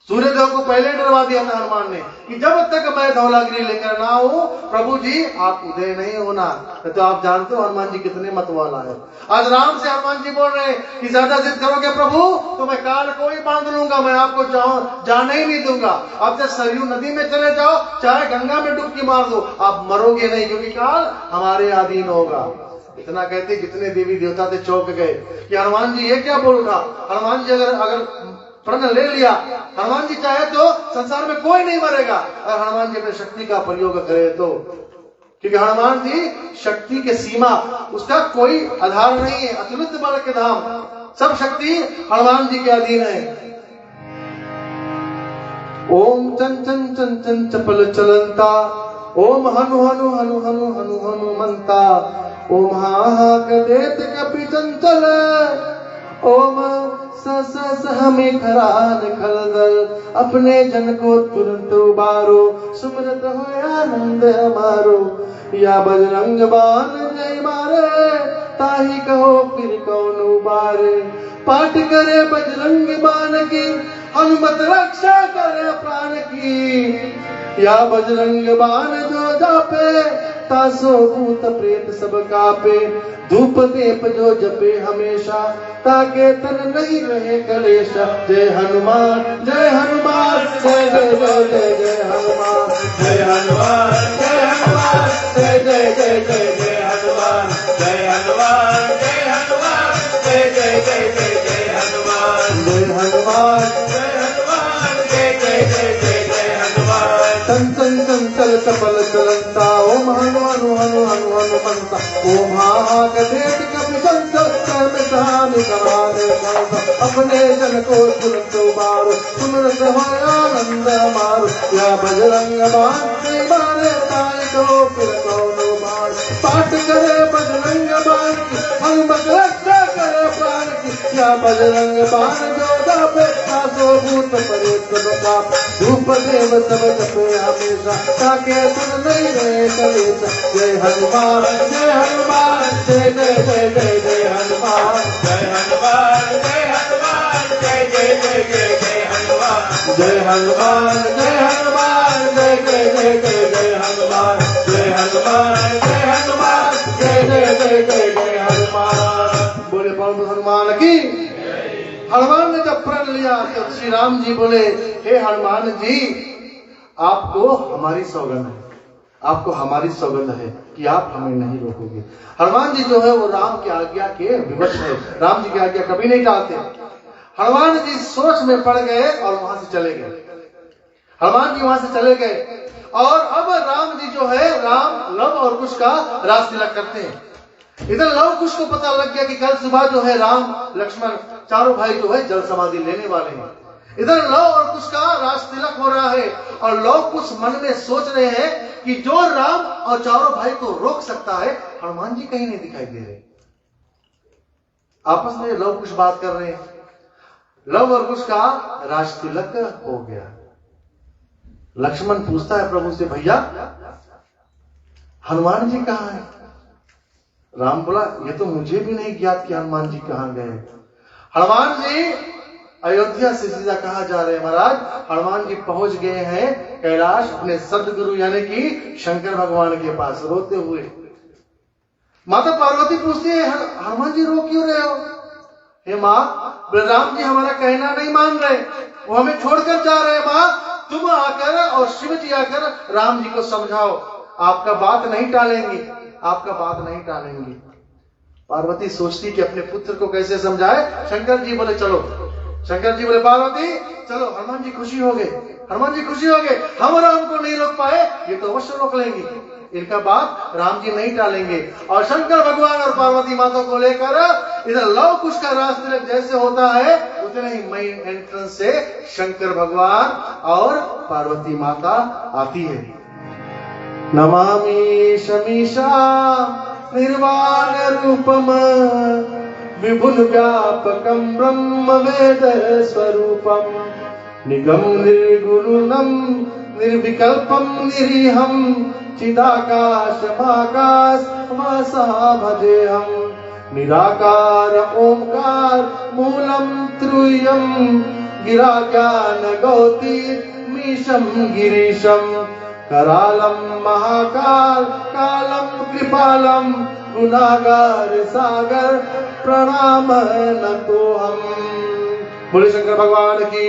सूर्यदेव को पहले डरवा दिया था हनुमान ने कि जब तक मैं धौलागिरी लेकर ना आऊं, प्रभु जी आप उदय नहीं होना। तो आप जानते हो हनुमान जी कितने मतवाला है। आज राम से हनुमान जी बोल रहे हैं कि ज्यादा जिद करोगे प्रभु तो मैं काल को ही बांध लूंगा, मैं आपको जाने ही नहीं दूंगा। आप जब सरयू नदी में चले जाओ, चाहे गंगा में डुबकी मार दो, आप मरोगे नहीं, क्योंकि काल हमारे अधीन होगा। इतना कहते जितने देवी देवता थे चौंक गए कि हनुमान जी ये क्या बोल उठा। हनुमान जी अगर प्रण ले लिया, हनुमान जी चाहे तो संसार में कोई नहीं मरेगा, और हनुमान जी अपनी शक्ति का प्रयोग करे तो, क्योंकि हनुमान जी शक्ति के सीमा उसका कोई आधार नहीं है, अतुलित बल के धाम, सब शक्ति हनुमान जी के अधीन है। ओम चन चन चन चन चपल चलंता, ओम हनु हनु हनु हनु हनु हनुमंता, ओम हा हा कदेत कपि चंचल, ओम स हमें खरान खलदल, अपने जन को तुरंत उबारो, सुमरत हो आनंद हमारो। या बजरंग बाण जय मारे, ताही कहो फिर कौन उबारे। पाठ करे बजरंग बाण की, हनुमत रक्षा करे प्राण की। या बजरंग बाण जो जापे, तासो भूत प्रेत सब कापे। धूप दीप जो जपे हमेशा, ताके तन नहीं रहे कलेश। जय हनुमान जय हनुमान, जय जय जय जय जय हनुमान, जय हनुमान जय हनुमान, जय जय जय जय जय हनुमान, जय हनुमान जय हनुमान, जय जय जय जय जय हनुमान, जय हनुमान जय हनुमान, जय जय जय जय जय हनुमान। चंचल चंचल चपल चलंता, ओम हनु हनु हनु हनु हनुमंता, भेंट कभी अपने जन को तुरंत मारो, सुमरत हो आनंद मारो, या बजरंग बाण नहीं मारे ताई तो फिर कौन मार। पाठ करे बजरंग बाण की, हनुमत रक्षा करे प्राण की, या बजरंग बाण जो जापे सासो भूत परे सब काप। धूप देव सब जपे हमेशा, ताके सुन नहीं रहे कलेशा। जय हनुमान जय हनुमान, जय जय जय जय जय हनुमान, जय हनुमान जय हनुमान, जय जय जय जय जय हनुमान, जय हनुमान जय हनुमान, जय जय जय जय जय हनुमान, जय हनुमान जय हनुमान, जय जय जय जय जय हनुमान। बोले पवन हनुमान की। हनुमान ने जब प्रण लिया तो श्री राम जी बोले, हे हनुमान जी, आपको हमारी सौगंध है, आपको हमारी सौगंध है कि आप हमें नहीं रोकोगे। हनुमान जी जो है वो राम की आज्ञा के विवश है, राम जी की आज्ञा कभी नहीं टालते। हनुमान जी सोच में पड़ गए और वहां से चले गए। हनुमान जी वहां से चले गए और अब राम जी जो है, राम लव और कुश का रास तिलक करते हैं। इधर लव कुश को पता लग गया कि कल सुबह जो है राम लक्ष्मण चारों भाई जो है जल समाधि लेने वाले हैं। इधर लव और कुश का रास तिलक हो रहा है और लव कुश मन में सोच रहे हैं कि जो राम और चारों भाई को रोक सकता है, हनुमान जी कहीं नहीं दिखाई दे रहे। आपस में लव कुश बात कर रहे हैं। लव और कुश का रास तिलक हो गया। लक्ष्मण पूछता है प्रभु से, भैया हनुमान जी कहां है? राम बोला, ये तो मुझे भी नहीं ज्ञात कि हनुमान जी कहां गए। हनुमान जी अयोध्या से सीधा कहा जा रहे हैं महाराज, हनुमान जी पहुंच गए हैं कैलाश अपने सदगुरु यानी कि शंकर भगवान के पास रोते हुए। माता पार्वती पूछती है, हनुमान जी रो क्यों रहे हो? हे माँ, बलराम जी हमारा कहना नहीं मान रहे, वो हमें छोड़कर जा रहे हैं। माँ तुम आकर और शिव जी आकर राम जी को समझाओ, आपका बात नहीं टालेंगे, आपका बात नहीं टालेंगे। पार्वती सोचती कि अपने पुत्र को कैसे समझाए। शंकर जी बोले चलो, शंकर जी बोले पार्वती चलो। हनुमान जी खुशी हो गए, हनुमान जी खुशी हो गए, हम राम को नहीं रोक पाए, ये तो अवश्य रोक लेंगे, इनका बात राम जी नहीं टालेंगे। और शंकर भगवान और पार्वती माता को लेकर इधर लव कुश का रास तिलक जैसे होता है, उतने ही मेन एंट्रेंस से शंकर भगवान और पार्वती माता आती है। नमामि शमीशा निर्वाण रूपम विभुन व्यापकम ब्रह्म वेद स्वरूपम निगम निर्गुणम निर्विकल्पम निरीहम चिदाकाश महाकाश वासा भजेहम निराकार ओंकार मूलम त्रियम गिरा ज्ञान गौती मीशम गिरीशम करालम महाकाल कालम कृपालम गुनागार सागर प्रणाम न तो हम। बोले शंकर भगवान की।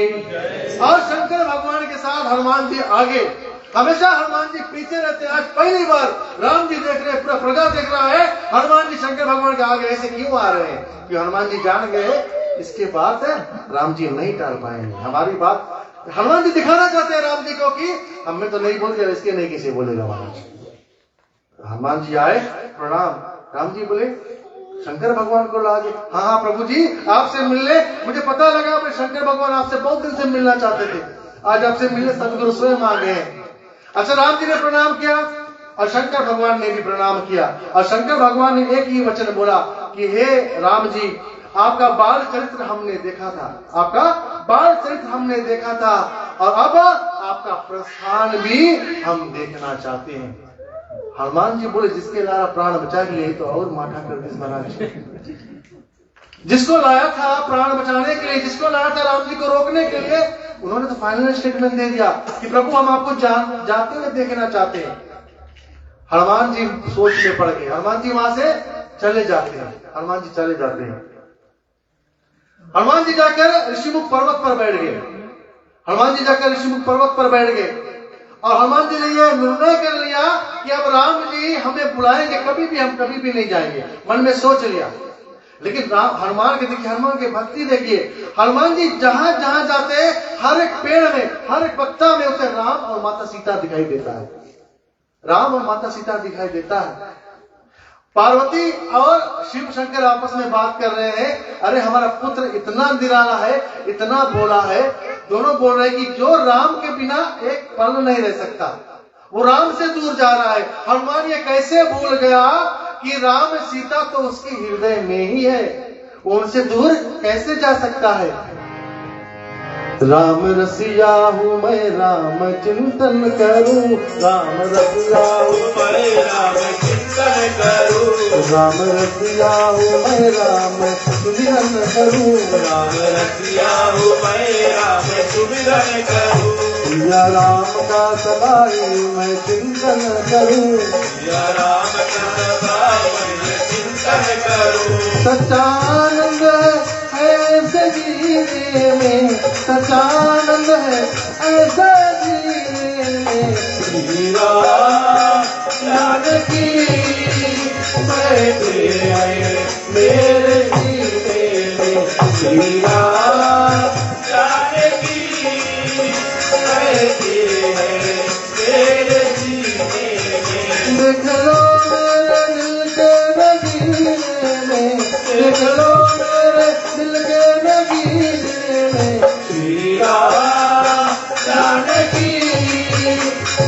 और शंकर भगवान के साथ हनुमान जी आगे, हमेशा हनुमान जी पीछे रहते हैं। आज पहली बार राम जी देख रहे, पूरा प्रजा देख रहा है, हनुमान जी शंकर भगवान के आगे ऐसे क्यों आ रहे हैं? कि हनुमान जी जान गए इसके बाद राम जी नहीं टाल पाएंगे हमारी बात। हनुमान जी दिखाना चाहते हैं राम जी को कि हमें तो नहीं बोलते, इसके नहीं किसी बोलेगा महाराज। हनुमान जी आए, प्रणाम। राम जी बोले शंकर भगवान को लागे। हाँ हाँ प्रभु जी, आपसे मिलने, मुझे पता लगा शंकर भगवान आपसे बहुत दिन से मिलना चाहते थे, आज आपसे मिलने सदगुरु स्वयं आ गए हैं। अच्छा, राम जी ने प्रणाम किया और शंकर भगवान ने भी प्रणाम किया। और शंकर भगवान ने एक ही वचन बोला कि हे राम जी, आपका बाल चरित्र हमने देखा था, आपका बाल चरित्र हमने देखा था, और अब आपका प्रस्थान भी हम देखना चाहते हैं। हनुमान जी बोले जिसके लाया प्राण बचा लिए तो और माठा कर दी महाराज। जिसको लाया था प्राण बचाने के लिए, जिसको लाया था राम जी को रोकने के लिए, उन्होंने तो फाइनल स्टेटमेंट दे दिया कि प्रभु हम आपको जाते हुए देखना चाहते हैं। हनुमान जी सोच में पड़ गए, हनुमान जी वहां से चले जाते हैं। हनुमान जी चले जाते हैं। हनुमान जी जाकर ऋषिमुख पर्वत पर बैठ गए। हनुमान जी जाकर ऋषिमुख पर्वत पर बैठ गए और हनुमान जी ने यह निर्णय कर लिया कि अब राम जी हमें बुलाएंगे कभी भी, हम कभी भी नहीं जाएंगे। मन में सोच लिया। लेकिन हनुमान के देखिए, हनुमान की भक्ति देखिए। हनुमान जी जहां जहां जाते हैं, हर एक पेड़ में, हर एक पत्ता में उसे राम और माता सीता दिखाई देता है। राम और माता सीता दिखाई देता है। पार्वती और शिव शंकर आपस में बात कर रहे हैं, अरे हमारा पुत्र इतना निराला है, इतना भोला है। दोनों बोल रहे हैं कि जो राम के बिना एक पल नहीं रह सकता, वो राम से दूर जा रहा है। हनुमान ये कैसे भूल गया कि राम सीता तो उसके हृदय में ही है, वो उनसे दूर कैसे जा सकता है। राम रसिया हूँ मैं राम चिंतन करूं, राम रसिया हूँ मैं राम चिंतन करूं, राम रसिया हूँ मैं राम सुमिरन करूं, राम रसिया हूँ मैं राम सुमिरन करूं। या राम का सदाई मैं चिंतन करूं, या राम का सदाई मैं चिंतन करूं। सच्चानंद है ऐसे जीने में, सच्चानंद है ऐसे जीने में। श्री राम जानकी बैठे हैं मेरे जीने में, श्री राम जानकी बैठे हैं मेरे जीने में। देख लो मेरे दिल के नगीने में, देख लो मेरे दिल के नगीने में। श्री राम जानकी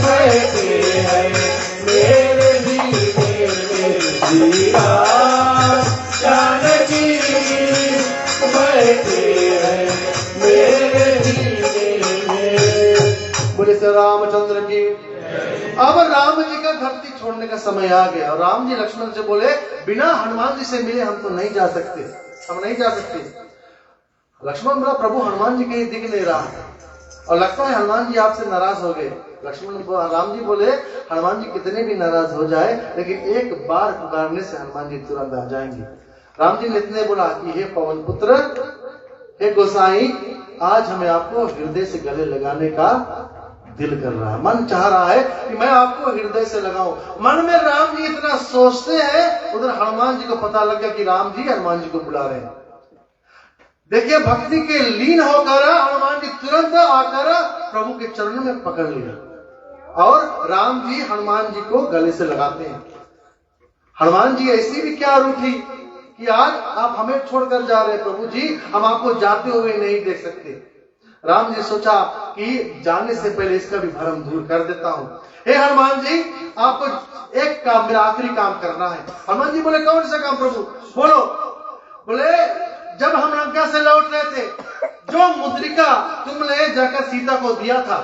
बैठे हैं मेरे जीने में, श्री राम जानकी बैठे हैं मेरे जीने में। बोले श्री रामचंद्र की। अब राम जी का धरती छोड़ने का समय आ गया और राम जी लक्ष्मण से बोले, बिना हनुमान जी से मिले हम तो नहीं जा सकते, हम नहीं जा सकते। लक्ष्मण बोला, प्रभु हनुमान जी कहीं दिख नहीं रहा और लगता है हनुमान जी आपसे नाराज हो गए। राम जी बोले, हनुमान जी कितने भी नाराज हो जाए लेकिन एक बार पुकारने से हनुमान जी तुरंत आ जाएंगे। राम जी ने इतने बोला कि हे पवन पुत्र, हे गोसाई, आज हमें आपको हृदय से गले लगाने का दिल कर रहा है, मन चाह रहा है कि मैं आपको हृदय से लगाऊं। मन में राम जी इतना सोचते हैं, उधर हनुमान जी को पता लग गया कि राम जी हनुमान जी को बुला रहे हैं। देखिए भक्ति के लीन होकर हनुमान जी तुरंत आकर प्रभु के चरणों में पकड़ लिया और राम जी हनुमान जी को गले से लगाते हैं। हनुमान जी ऐसी भी क्या रूठी कि आज आप हमें छोड़कर जा रहे हैं प्रभु जी, हम आपको जाते हुए नहीं देख सकते। राम जी सोचा कि जाने से पहले इसका भी भ्रम दूर कर देता हूं। हे हनुमान जी, आपको एक काम, मेरा आखिरी काम करना है। हनुमान जी बोले, कौन सा काम प्रभु, बोलो। बोले, जब हम लंका से लौट रहे थे, जो मुद्रिका तुमने जाकर सीता को दिया था,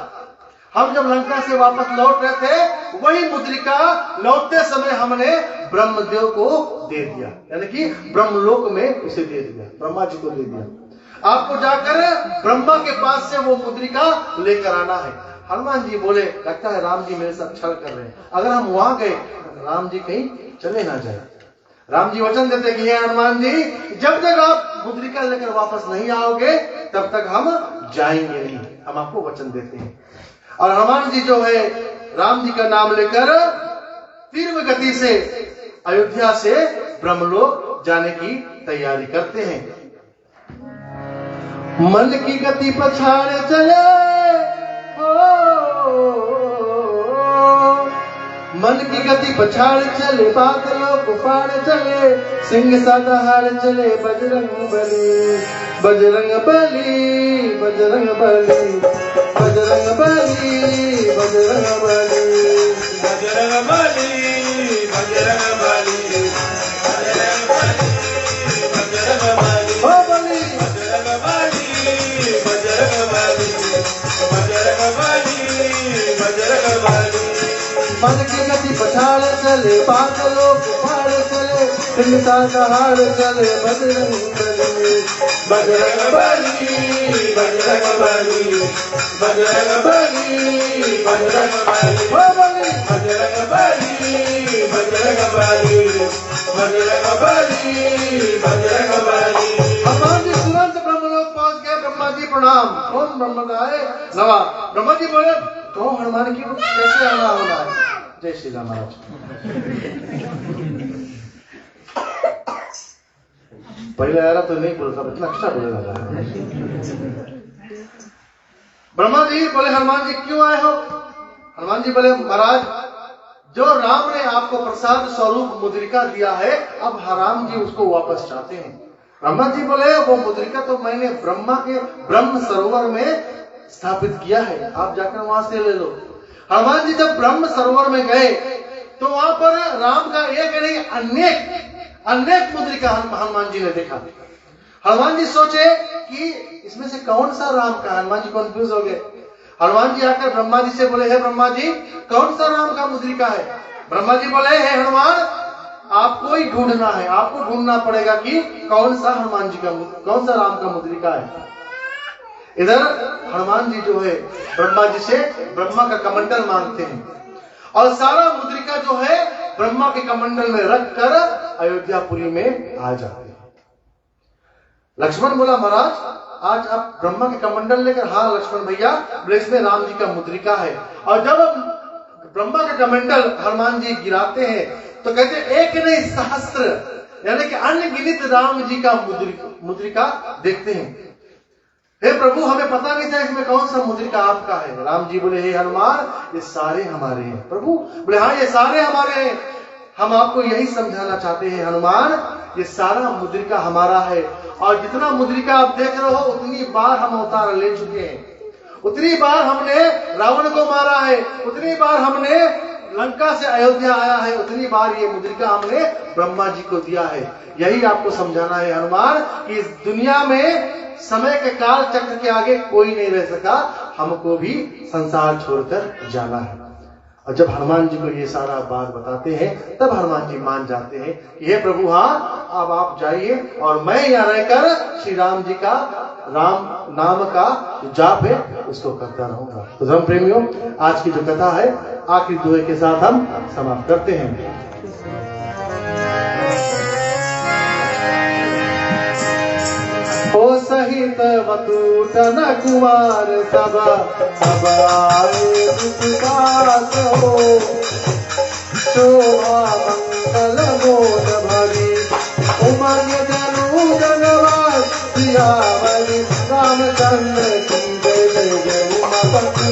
हम जब लंका से वापस लौट रहे थे, वही मुद्रिका लौटते समय हमने ब्रह्मदेव को दे दिया, यानी कि ब्रह्मलोक में उसे दे दिया, ब्रह्मा जी को दे दिया। आपको जाकर ब्रह्मा के पास से वो मुद्रिका लेकर आना है। हनुमान जी बोले, लगता है राम जी मेरे साथ छल कर रहे हैं, अगर हम वहां गए राम जी कहीं चले ना जाए। राम जी वचन देते कि हे हनुमान जी, जब तक आप मुद्रिका लेकर वापस नहीं आओगे तब तक हम जाएंगे नहीं, हम आपको वचन देते हैं। और हनुमान जी जो है राम जी का नाम लेकर तीव्र गति से अयोध्या से ब्रह्मलोक जाने की तैयारी करते हैं। मन की गति पछाड़ चले, मन की गति पछाड़ चले, बादलों को फाड़ चले, सिंह सा दहाड़ चले बजरंग बली, बजरंग बली, बजरंग बली, बजरंग बली, बजरंग बली, बजरंग बली, बजरंग बली, बजरंग बली, बजरंग बली, ओ बली, बजरंग बली, बजरंग बली, बजरंग बली, बजरंग बली। मन की गति पछाड़ चले, बादलों को फाड़ चले, सिंह सा दहाड़ चले बजरंग बली, बजरंग बली, बजरंग बली, बजरंग बली, बजरंग बली, ओ बली, बजरंग बली, बजरंग बली, बजरंग बली, बजरंग बली। हनुमान जी तुरंत ब्रह्मलोक पहुंच गए। ब्रह्मा जी प्रणाम। कौन ब्रह्मगाय नवा। ब्रह्मा जी बोले, तो हनुमान की कैसे आना होना है। जय श्री राम महाराज। पहले आ रहा तो नहीं बोलता, इतना अच्छा बोलने लगा। ब्रह्मा जी बोले, हनुमान जी क्यों आए हो। हनुमान जी बोले, महाराज जो राम ने आपको प्रसाद स्वरूप मुद्रिका दिया है, अब राम जी उसको वापस चाहते हैं। ब्रह्मा जी बोले वो मुद्रिका तो मैंने ब्रह्मा के ब्रह्म सरोवर में स्थापित किया है, आप जाकर वहां से ले लो। हनुमान जी जब ब्रह्म सरोवर में गए तो वहां पर राम का एक नहीं अनेक मुद्रिका हनुमान जी ने देखा। हनुमान जी सोचे कि इसमें से कौन सा राम का, हनुमान जी कंफ्यूज हो गए। हनुमान जी आकर ब्रह्मा जी से बोले, हे ब्रह्मा जी कौन सा राम का मुद्रिका है? ब्रह्मा जी बोले, हे हनुमान आपको ही ढूंढना है, आपको ढूंढना पड़ेगा कि कौन सा हनुमान जी का, कौन सा राम का मुद्रिका है। इधर हनुमान जी जो है ब्रह्मा जी से ब्रह्मा का कमंडल मांगते हैं और सारा मुद्रिका जो है ब्रह्मा के कमंडल में रखकर अयोध्यापुरी में आ जाते हैं। लक्ष्मण बोला, महाराज आज आप ब्रह्मा के कमंडल लेकर, हाँ लक्ष्मण भैया, इसमें राम जी का मुद्रिका है। और जब ब्रह्मा का कमंडल हनुमान जी गिराते हैं तो कहते एक नहीं सहस्त्र, यानी कि अनगिनत राम जी का मुद्रिका देखते हैं। हे प्रभु हमें पता नहीं था इसमें कौन सा मुद्रिका आपका है। राम जी बोले, हे हनुमान ये सारे हमारे हैं। प्रभु बोले, हाँ ये सारे हमारे हैं। हम आपको यही समझाना चाहते हैं हनुमान, ये सारा मुद्रिका हमारा है और जितना मुद्रिका आप देख रहे हो उतनी बार हम अवतार ले चुके हैं, उतनी बार हमने रावण को मारा है, उतनी बार हमने लंका से अयोध्या आया है, उतनी बार ये मुद्रिका हमने ब्रह्मा जी को दिया है। यही आपको समझाना है हनुमान कि इस दुनिया में समय के काल चक्र के आगे कोई नहीं रह सका, हमको भी संसार छोड़कर जाना है। और जब हनुमान जी को ये सारा बात बताते हैं तब हनुमान जी मान जाते हैं कि हे प्रभु हाँ अब आप जाइए और मैं यहाँ रहकर श्री राम जी का राम नाम का जो जाप है उसको करता रहूंगा। तो धर्म प्रेमियों, आज की जो कथा है आखिरी दोहे के साथ हम समाप्त करते हैं। हो सहित वतूटन कुमार सब आए दुखदास हो, शोभा मंगल मोद भरी उमंग जनु जनवास सियावरी रामचंद्र की जय जय जय उमापति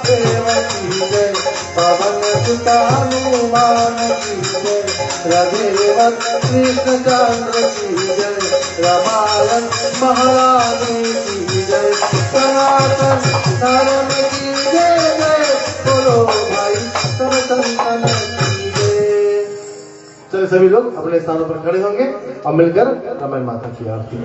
देवकी जय पवन सुत हनुमान की जय रघुवत कृष्ण चंद्र की जय रामायण महारानी की जय सनातन धर्म की जय जय बोलो भाई सब संतन की जय। चलिए सभी लोग अपने स्थानों पर खड़े होंगे और मिलकर रामायण माता की आरती।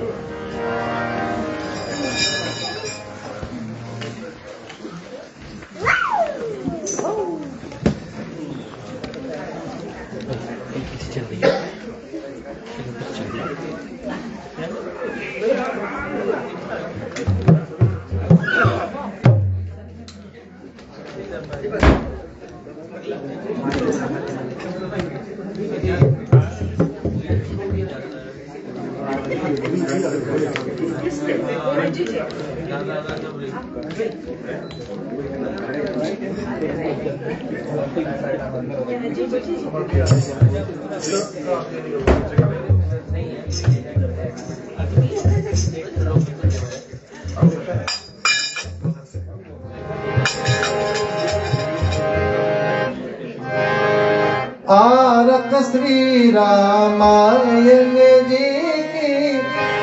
आरत श्री रामायण जी की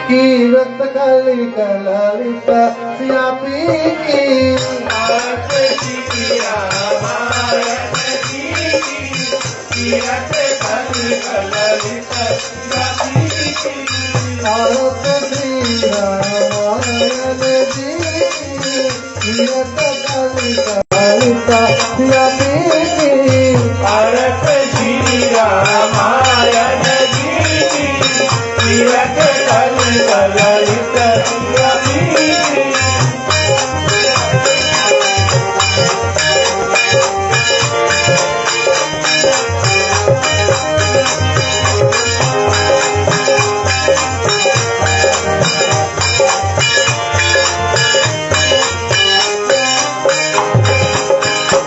कीरत कलि कलरित व्यापी की। आरत श्री रामायण जी की कीरत कलि कलरित व्यापी की। आरत श्री रामायण जी की कीरत कलि कलरित व्यापी की। आरत श्री रामायण जी की कीरत कलि कलरित व्यापी की।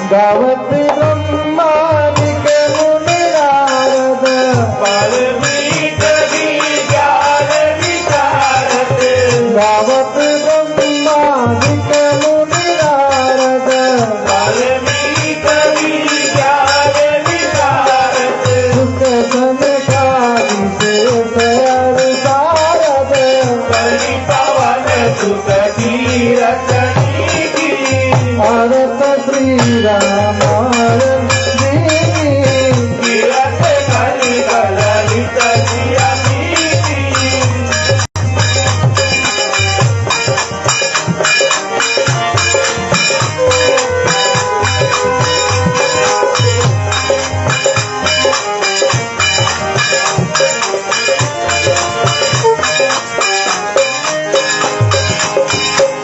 गावत ब्रह्मादिक मुनि नारद परमीत विज्ञान विशारद। गावत ब्रह्मादिक मुनि नारद परमीत विज्ञान रामायण तीरथ कली ललित सिया मीठी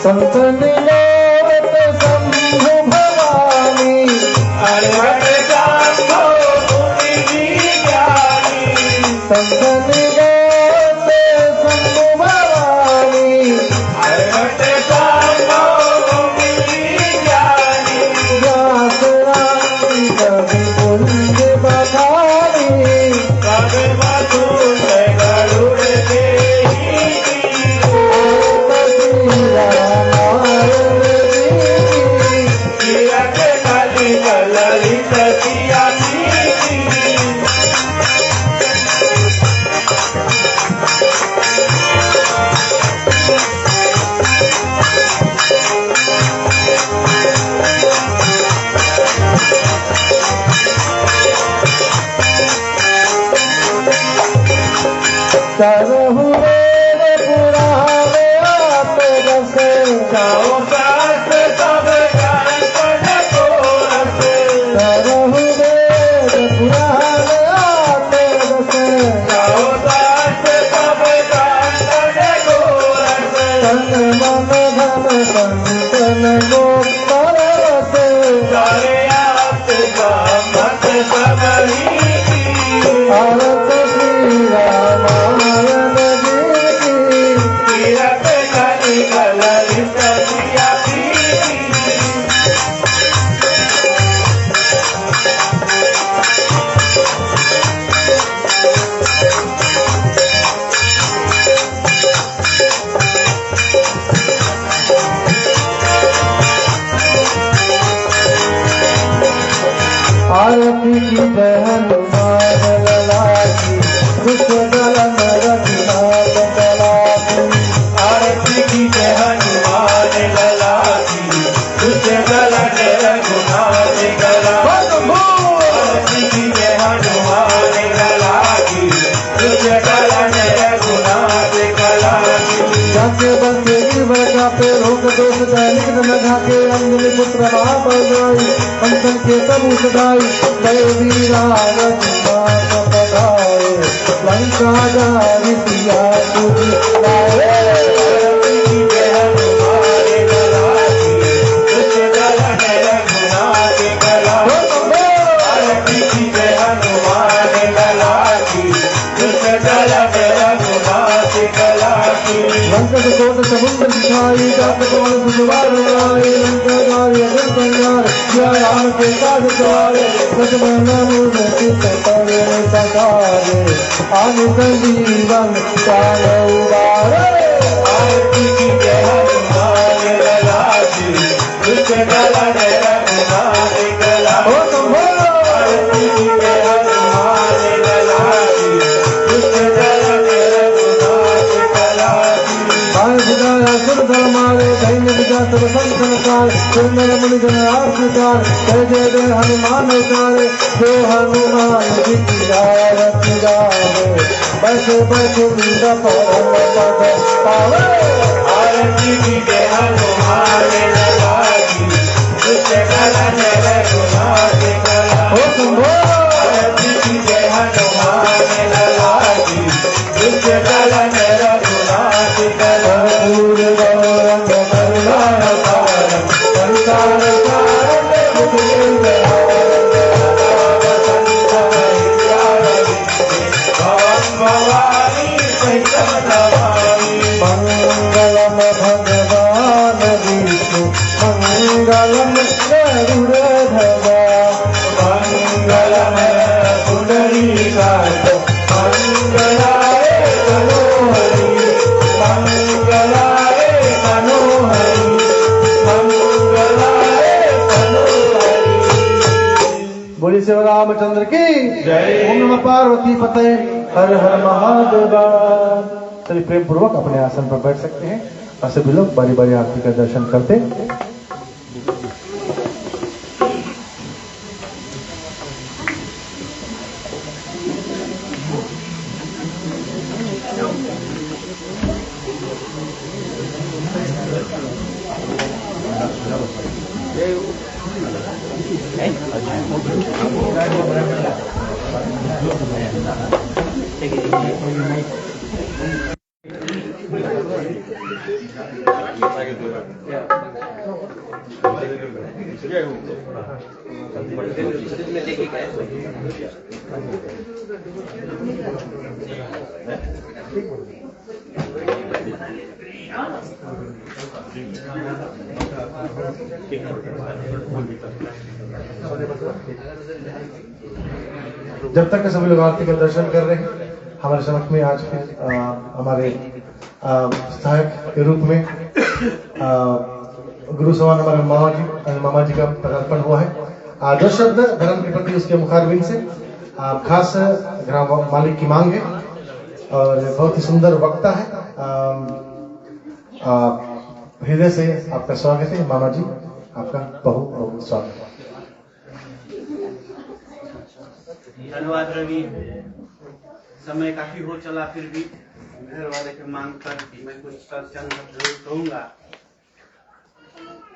संतन लोट शंभु भवानी अरहत शंभो मुनि ज्ञानी संतन लोट शंभु भवानी अरहत शंभो मुनि ज्ञानी व्यास राम कवि कुंज बखानी कवि मधुर गरुड़ देहि तीरथ कली ललित सिया मीठी करहु वेद पुराण आप रस जाओ सास सब गान को रस करहु वेद पुराण आप रस जाओ सास सब गान को रस तन मन धन संतन गोपर रस सारे आप मत सबरी भारत श्री रामायण जी तीरथ कली ललित सिया मीठी आरती की जय हनुमान लला की दुष्ट दलन रघुनाथ कला की आरती की जय हनुमान लला की दुष्ट दलन रघुनाथ गला आरती की जय हनुमान लला की दुष्ट दलन रघुनाथ गला जाके बसे गिरवर का पे रोक दोष दैनिक न झाके अंजलि पुत्र बाप गाई पंचन के तबु सदाई जय वीरा रघुनाथ पधारे लंका जारी सिया तुझ लाए आरती की जय हनुमान लला की दुष्ट दलन रघुनाथ गला आरती की जय हनुमान लला की दुष्ट दलन रघुनाथ गला लंकट कोट समुद्र दिखाई जात कौन सुवार आए लंका गारी अगर पंगार जय राम के काज सवारे लक्ष्मण मूर्ति परे सकारे आनि संजीवन काल उबारे आरती की जय हनुमान लला की दुष्ट दलन रघुनाथ गला ओ संभो आरती की जय हनुमान लला की दुष्ट दलन रघुनाथ गला आय बुझाया सुर धर्मारे धैर्य विजा सब संतन काल सुंदर मुनि जन आर्षकार जय जय जय हनुमान उतारे जो हनुमान जी की आरती गावे बैठे बैठे वीरा परम पद पावे आरती की जय हनुमान लला की दुष्ट दलन रघुनाथ गला ओ संभो आरती की जय हनुमान लला की दुष्ट दलन रघुनाथ गला दूर गौरंग करुणावतारम संसार सारं बुद्धिं भवानी सहित नमामि मंगलम भगवान विष्णु मंगलम गरुड़ध्वजा मंगलम पुंडरीकाक्ष मंगलाय मनोहरि मंगलाय मनोहरि मंगलाय मनोहरि बोलिए श्री रामचंद्र की जय। ओम नमः पार्वती पते हर हर महादेव। चलिए प्रेम पूर्वक अपने आसन पर बैठ सकते हैं और सभी लोग बारी बारी आरती का दर्शन करते। जब तक सभी लोग आरती का दर्शन कर रहे हैं, हमारे समक्ष में आज हमारे सहायक के रूप में गुरु समान हमारे मामा जी का पदार्पण हुआ है। दो शब्द धर्म के प्रति उसके मुखारबिन से खास ग्राम मालिक की मांग है और बहुत ही सुंदर वक्ता है। हृदय से आपका स्वागत है मामा जी, आपका बहुत स्वागत है। धन्यवाद रवि। समय काफी हो चला, फिर भी घर वाले के मांग पर मैं कुछ चंद जरूर कहूंगा।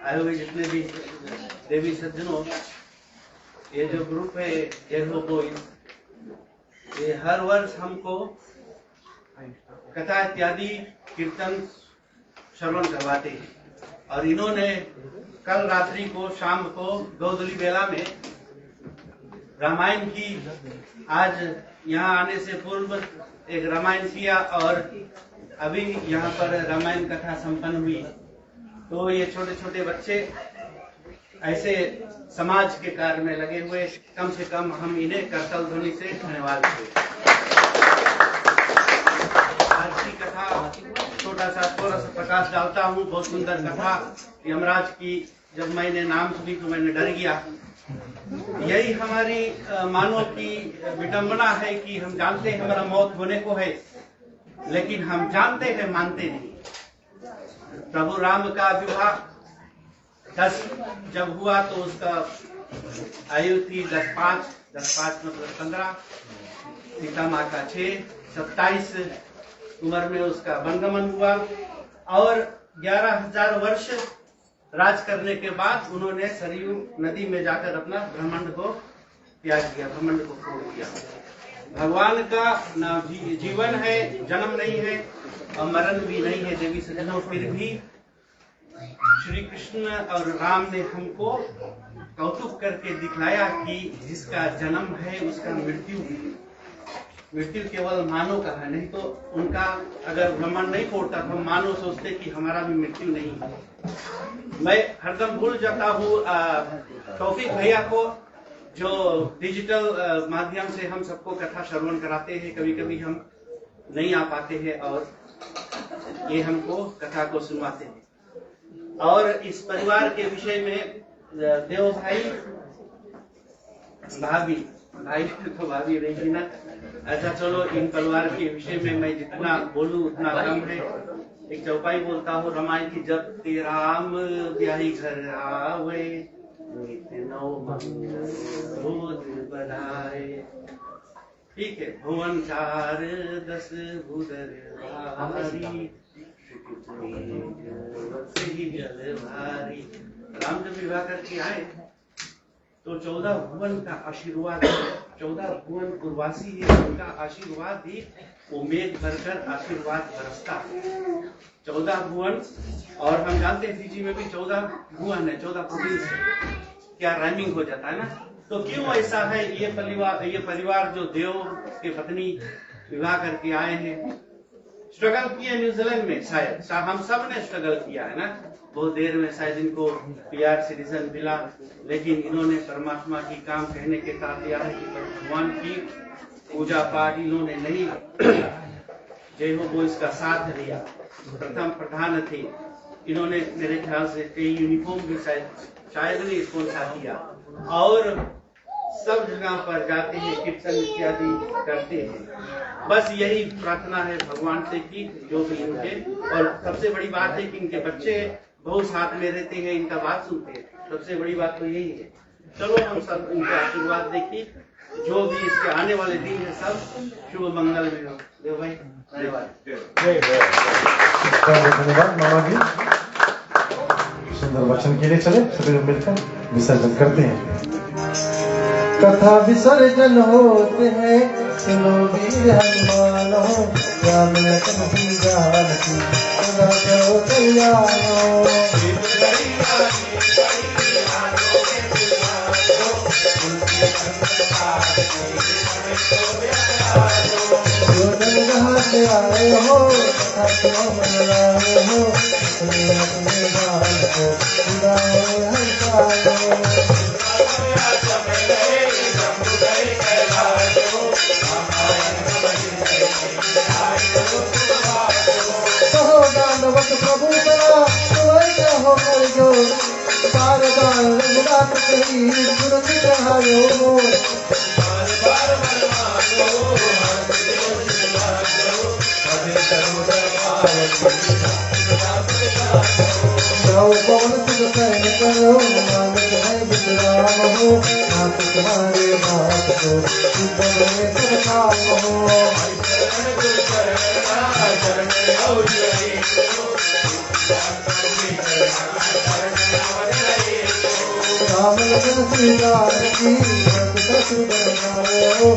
आए हुए जितने भी देवी सज्जनों, ये जो ग्रुप है येहो बॉयज, ये हर वर्ष हमको कथा इत्यादि कीर्तन श्रवण करवाते हैं और इन्होंने कल रात्रि को शाम को गौदली बेला में रामायण की, आज यहाँ आने से पूर्व एक रामायण किया और अभी यहाँ पर रामायण कथा संपन्न हुई। तो ये छोटे छोटे बच्चे ऐसे समाज के कार्य में लगे हुए, कम से कम हम इन्हें करतल ध्वनि से धन्यवाद दें। आज की कथा छोटा सा थोड़ा सा प्रकाश डालता हूँ। बहुत सुंदर कथा यमराज की जब मैंने नाम सुनी तो मैंने डर गया। यही हमारी मानव की विडंबना है कि हम जानते हैं हमारा मौत होने को है, लेकिन हम जानते हैं मानते नहीं। प्रभु राम का विवाह 10 जब हुआ तो उसका आयु थी 10-5 मतलब 15, सीता माँ का 6, 27 उम्र में उसका वनगमन हुआ और 11,000 वर्ष राज करने के बाद उन्होंने सरयू नदी में जाकर अपना ब्रह्मांड को त्याग किया, ब्रह्मांड को छोड़ दिया। भगवान का न जीवन है, जन्म नहीं है और मरण भी नहीं है देवी सज्जनों, फिर भी श्री कृष्ण और राम ने हमको कौतुक करके दिखलाया कि जिसका जन्म है उसका मृत्यु केवल मानव का है, नहीं तो उनका अगर ब्रह्मांड नहीं फोड़ता तो मानव सोचते कि हमारा भी मृत्यु नहीं है। मैं हरदम भूल जाता हूँ तौफीक भैया को, जो डिजिटल माध्यम से हम सबको कथा श्रवण कराते हैं। कभी कभी हम नहीं आ पाते हैं और ये हमको कथा को सुनवाते हैं। और इस परिवार के विषय में देव भाई भाई तो भाभी रही ना, अच्छा चलो इन परिवार के विषय में मैं जितना बोलूं उतना कम है। एक चौपाई बोलता हूँ रामायण की, जब ते राम ब्याही घर आवे नौ बधाए। ठीक है, भुवन 4-10 भूधर भारी, भारी। राम जब विवाह करके आए तो 14 भुवन का आशीर्वाद, 14 भुवन उर्वासी है, उनका आशीर्वाद ही वो मेघ भरकर आशीर्वाद बरसता। 14 भुवन, और हम जानते हैं फिजी में भी 14 भुवन है, 14 प्रोविंस है। क्या राइमिंग हो जाता है ना। तो क्यों ऐसा है? ये परिवार जो देव के पत्नी विवाह करके आए हैं, स्ट्रगल किए न्यूजीलैंड में, शायद हम सब ने स्ट्रगल किया है ना। बहुत देर में शायद इनको PR सिटीजन मिला, लेकिन इन्होंने परमात्मा की काम कहने के साथ यह है कि भगवान की पूजा पाठ इन्होंने नहीं, जय हो वो इसका साथ दिया। प्रथम प्रधान थे इन्होंने, मेरे ख्याल से कई यूनिफॉर्म भी शायद नहीं स्पॉन्सर किया, और सब जगह पर जाते हैं, कीर्तन इत्यादि करते हैं। बस यही प्रार्थना है भगवान से कि जो भी इनके, और सबसे बड़ी बात है कि इनके बच्चे बहुत साथ में रहते हैं, इनका बात सुनते हैं। सबसे बड़ी बात तो यही है। चलो हम सब इनका आशीर्वाद देखिए, जो भी इसके आने वाले दिन है सब शुभ मंगल में हो। देव भाई धन्यवाद। धन्यवाद मामा जी। सुंदर वचन के लिए चले सभी लोग मिलकर विसर्जन करते हैं। कथा विसर्जन होते हैं, सुनो वीर हनुमान हो, राम लखन सीता जानकी सदा करो कल्याण हो। जो जन जहाँ से आए हो, कथा क्यों मन लाए हो, अपने अपने बाल को उड़ाओ हंसाओ। कहो दानवत प्रभु बड़ा, तुम्हें हो कर जो बार बार रघुनाथ कही सुरत चढ़ायो मोर। जाओ पवन सुत सहन करो, नानक है विश्राम हो, नाथ तुम्हारे बात को सिद्ध में सब काम हो। राम लखन सीता जानकी ससुर बनाओ,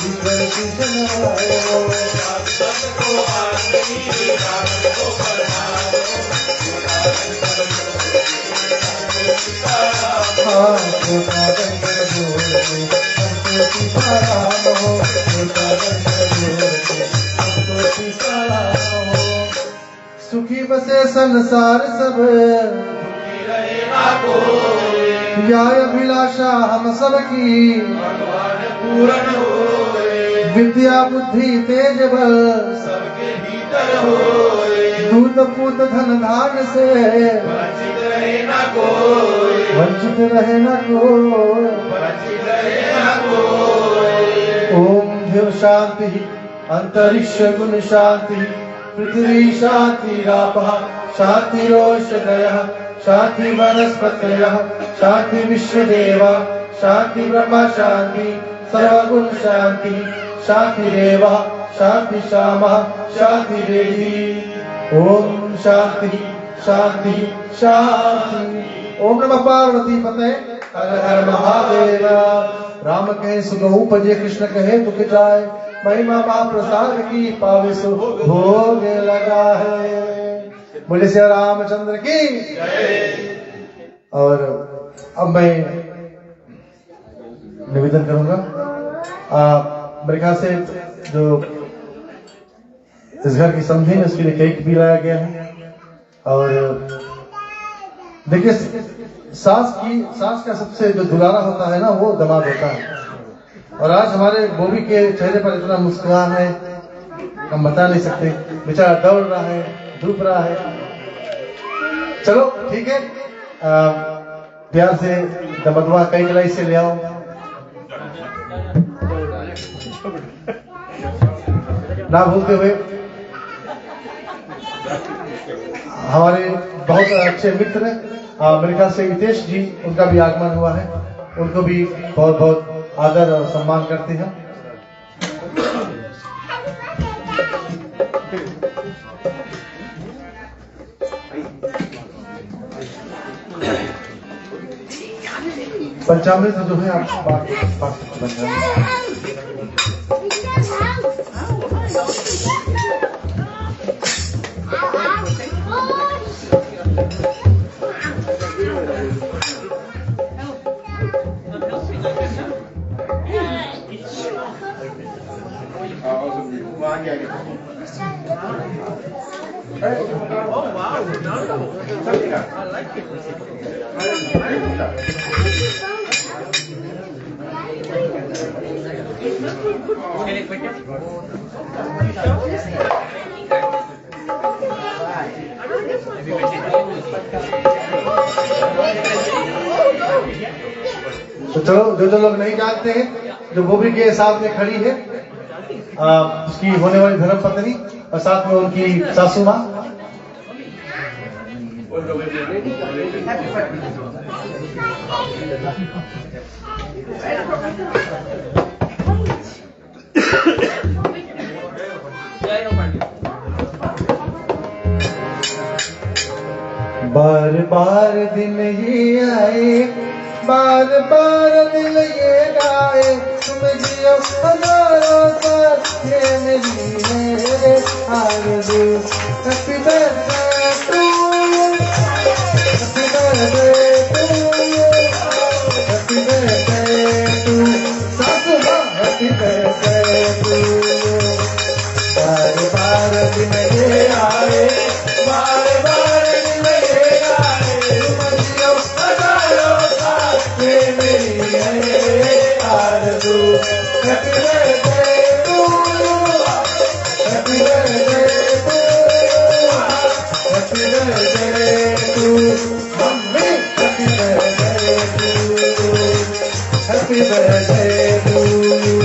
ईश्वर की जनाओ। छोटा डंगर जोड़ के हमको सीताराम हो, छोटा डंगर जोड़ के हमको सीताराम हो। सुखी बसे संसार सब, न्याय अभिलाषा हम सब की, पूर्ण होए, विद्या बुद्धि तेज बल सबके भीतर होए, दूत पूत धन धान्य से वंचित रहे न कोई, वंचित रहे न कोई। वंचित रहे न कोई। ओम धिव शांति अंतरिक्ष गुण शांति, पृथ्वी शांति रापः शांतिरोषधयः, शांति वनस्पतयः शांति विश्वदेवा, शांति ब्रह्म शांति सर्वगुण शांति, शांति देवा शांति श्यामः शांति देवी। ओम शांति शांति शांति। ओम नमः पार्वती पते हर हर महादेव। राम कहे सुगहु उपजे, कृष्ण कहे दुख जाए, महिमा महाप्रसाद की पावे सो भोग लगा है। बोले श्री रामचंद्र की। और अब मैं निवेदन करूंगा, मेरे ख्याल से जो इस घर की समझी है उसके लिए केक भी लाया गया है। और देखिए सास का सबसे जो दुलारा होता है ना वो दामाद होता है। और आज हमारे बॉबी के चेहरे पर इतना मुस्कुराहट है हम बता नहीं सकते। बेचारा दौड़ रहा है, धूप रहा है। चलो ठीक है, प्यार से दमदवा कई कलाई से ले आओ। ना भूलते हुए हमारे बहुत अच्छे मित्र मेरे ख्याल से हितेश जी, उनका भी आगमन हुआ है, उनको भी बहुत बहुत आदर और सम्मान करते हैं। पंचामृत जो है आप पंचामृत Oh wow, no. I like it. Can you quit it? तो चलो जो लोग नहीं जानते हैं, जो बॉबी के साथ में खड़ी है उसकी होने वाली धर्म पत्नी और साथ में उनकी सासू माँ। बार बार दिन ये आए, बार बार दिल ये गाए, तुम जियो हजारों साल, ये मेरी है आरज़ू। Happy birthday to you, happy birthday to you, happy birthday to सासू माँ, हैप्पी बर्थडे टू यू। बार बार दिन ये आए, बार बार दिन ये आए, तुम जियो हजारों साल, ये मेरी है आरज़ू। Happy birthday to you, happy birthday to you, happy birthday to mummy, happy birthday to you, happy birthday to you,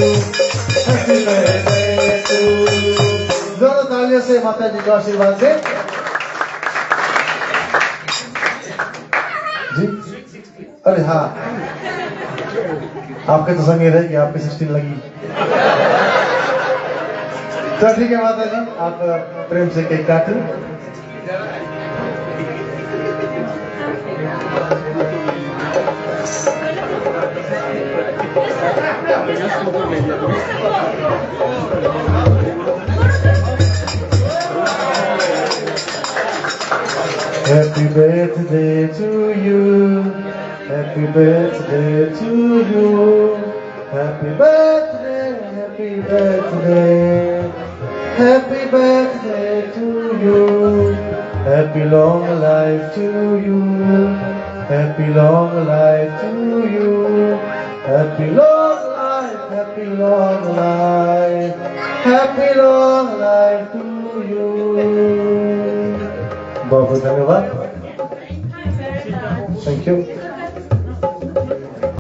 happy birthday to you. जोरों तालियों से माता जी को आशीर्वाद दें। जी अरे हाँ, आपके तो संगे रहेगी, आपकी 16 लगी। तो ठीक है माता जी, आप प्रेम से केक काटें। Happy birthday to you, happy birthday to you, happy birthday, happy birthday, happy birthday to you, happy long life to you, happy long life to you, happy long life, happy long life, happy long life to you। बहुत बहुत धन्यवाद, thank you.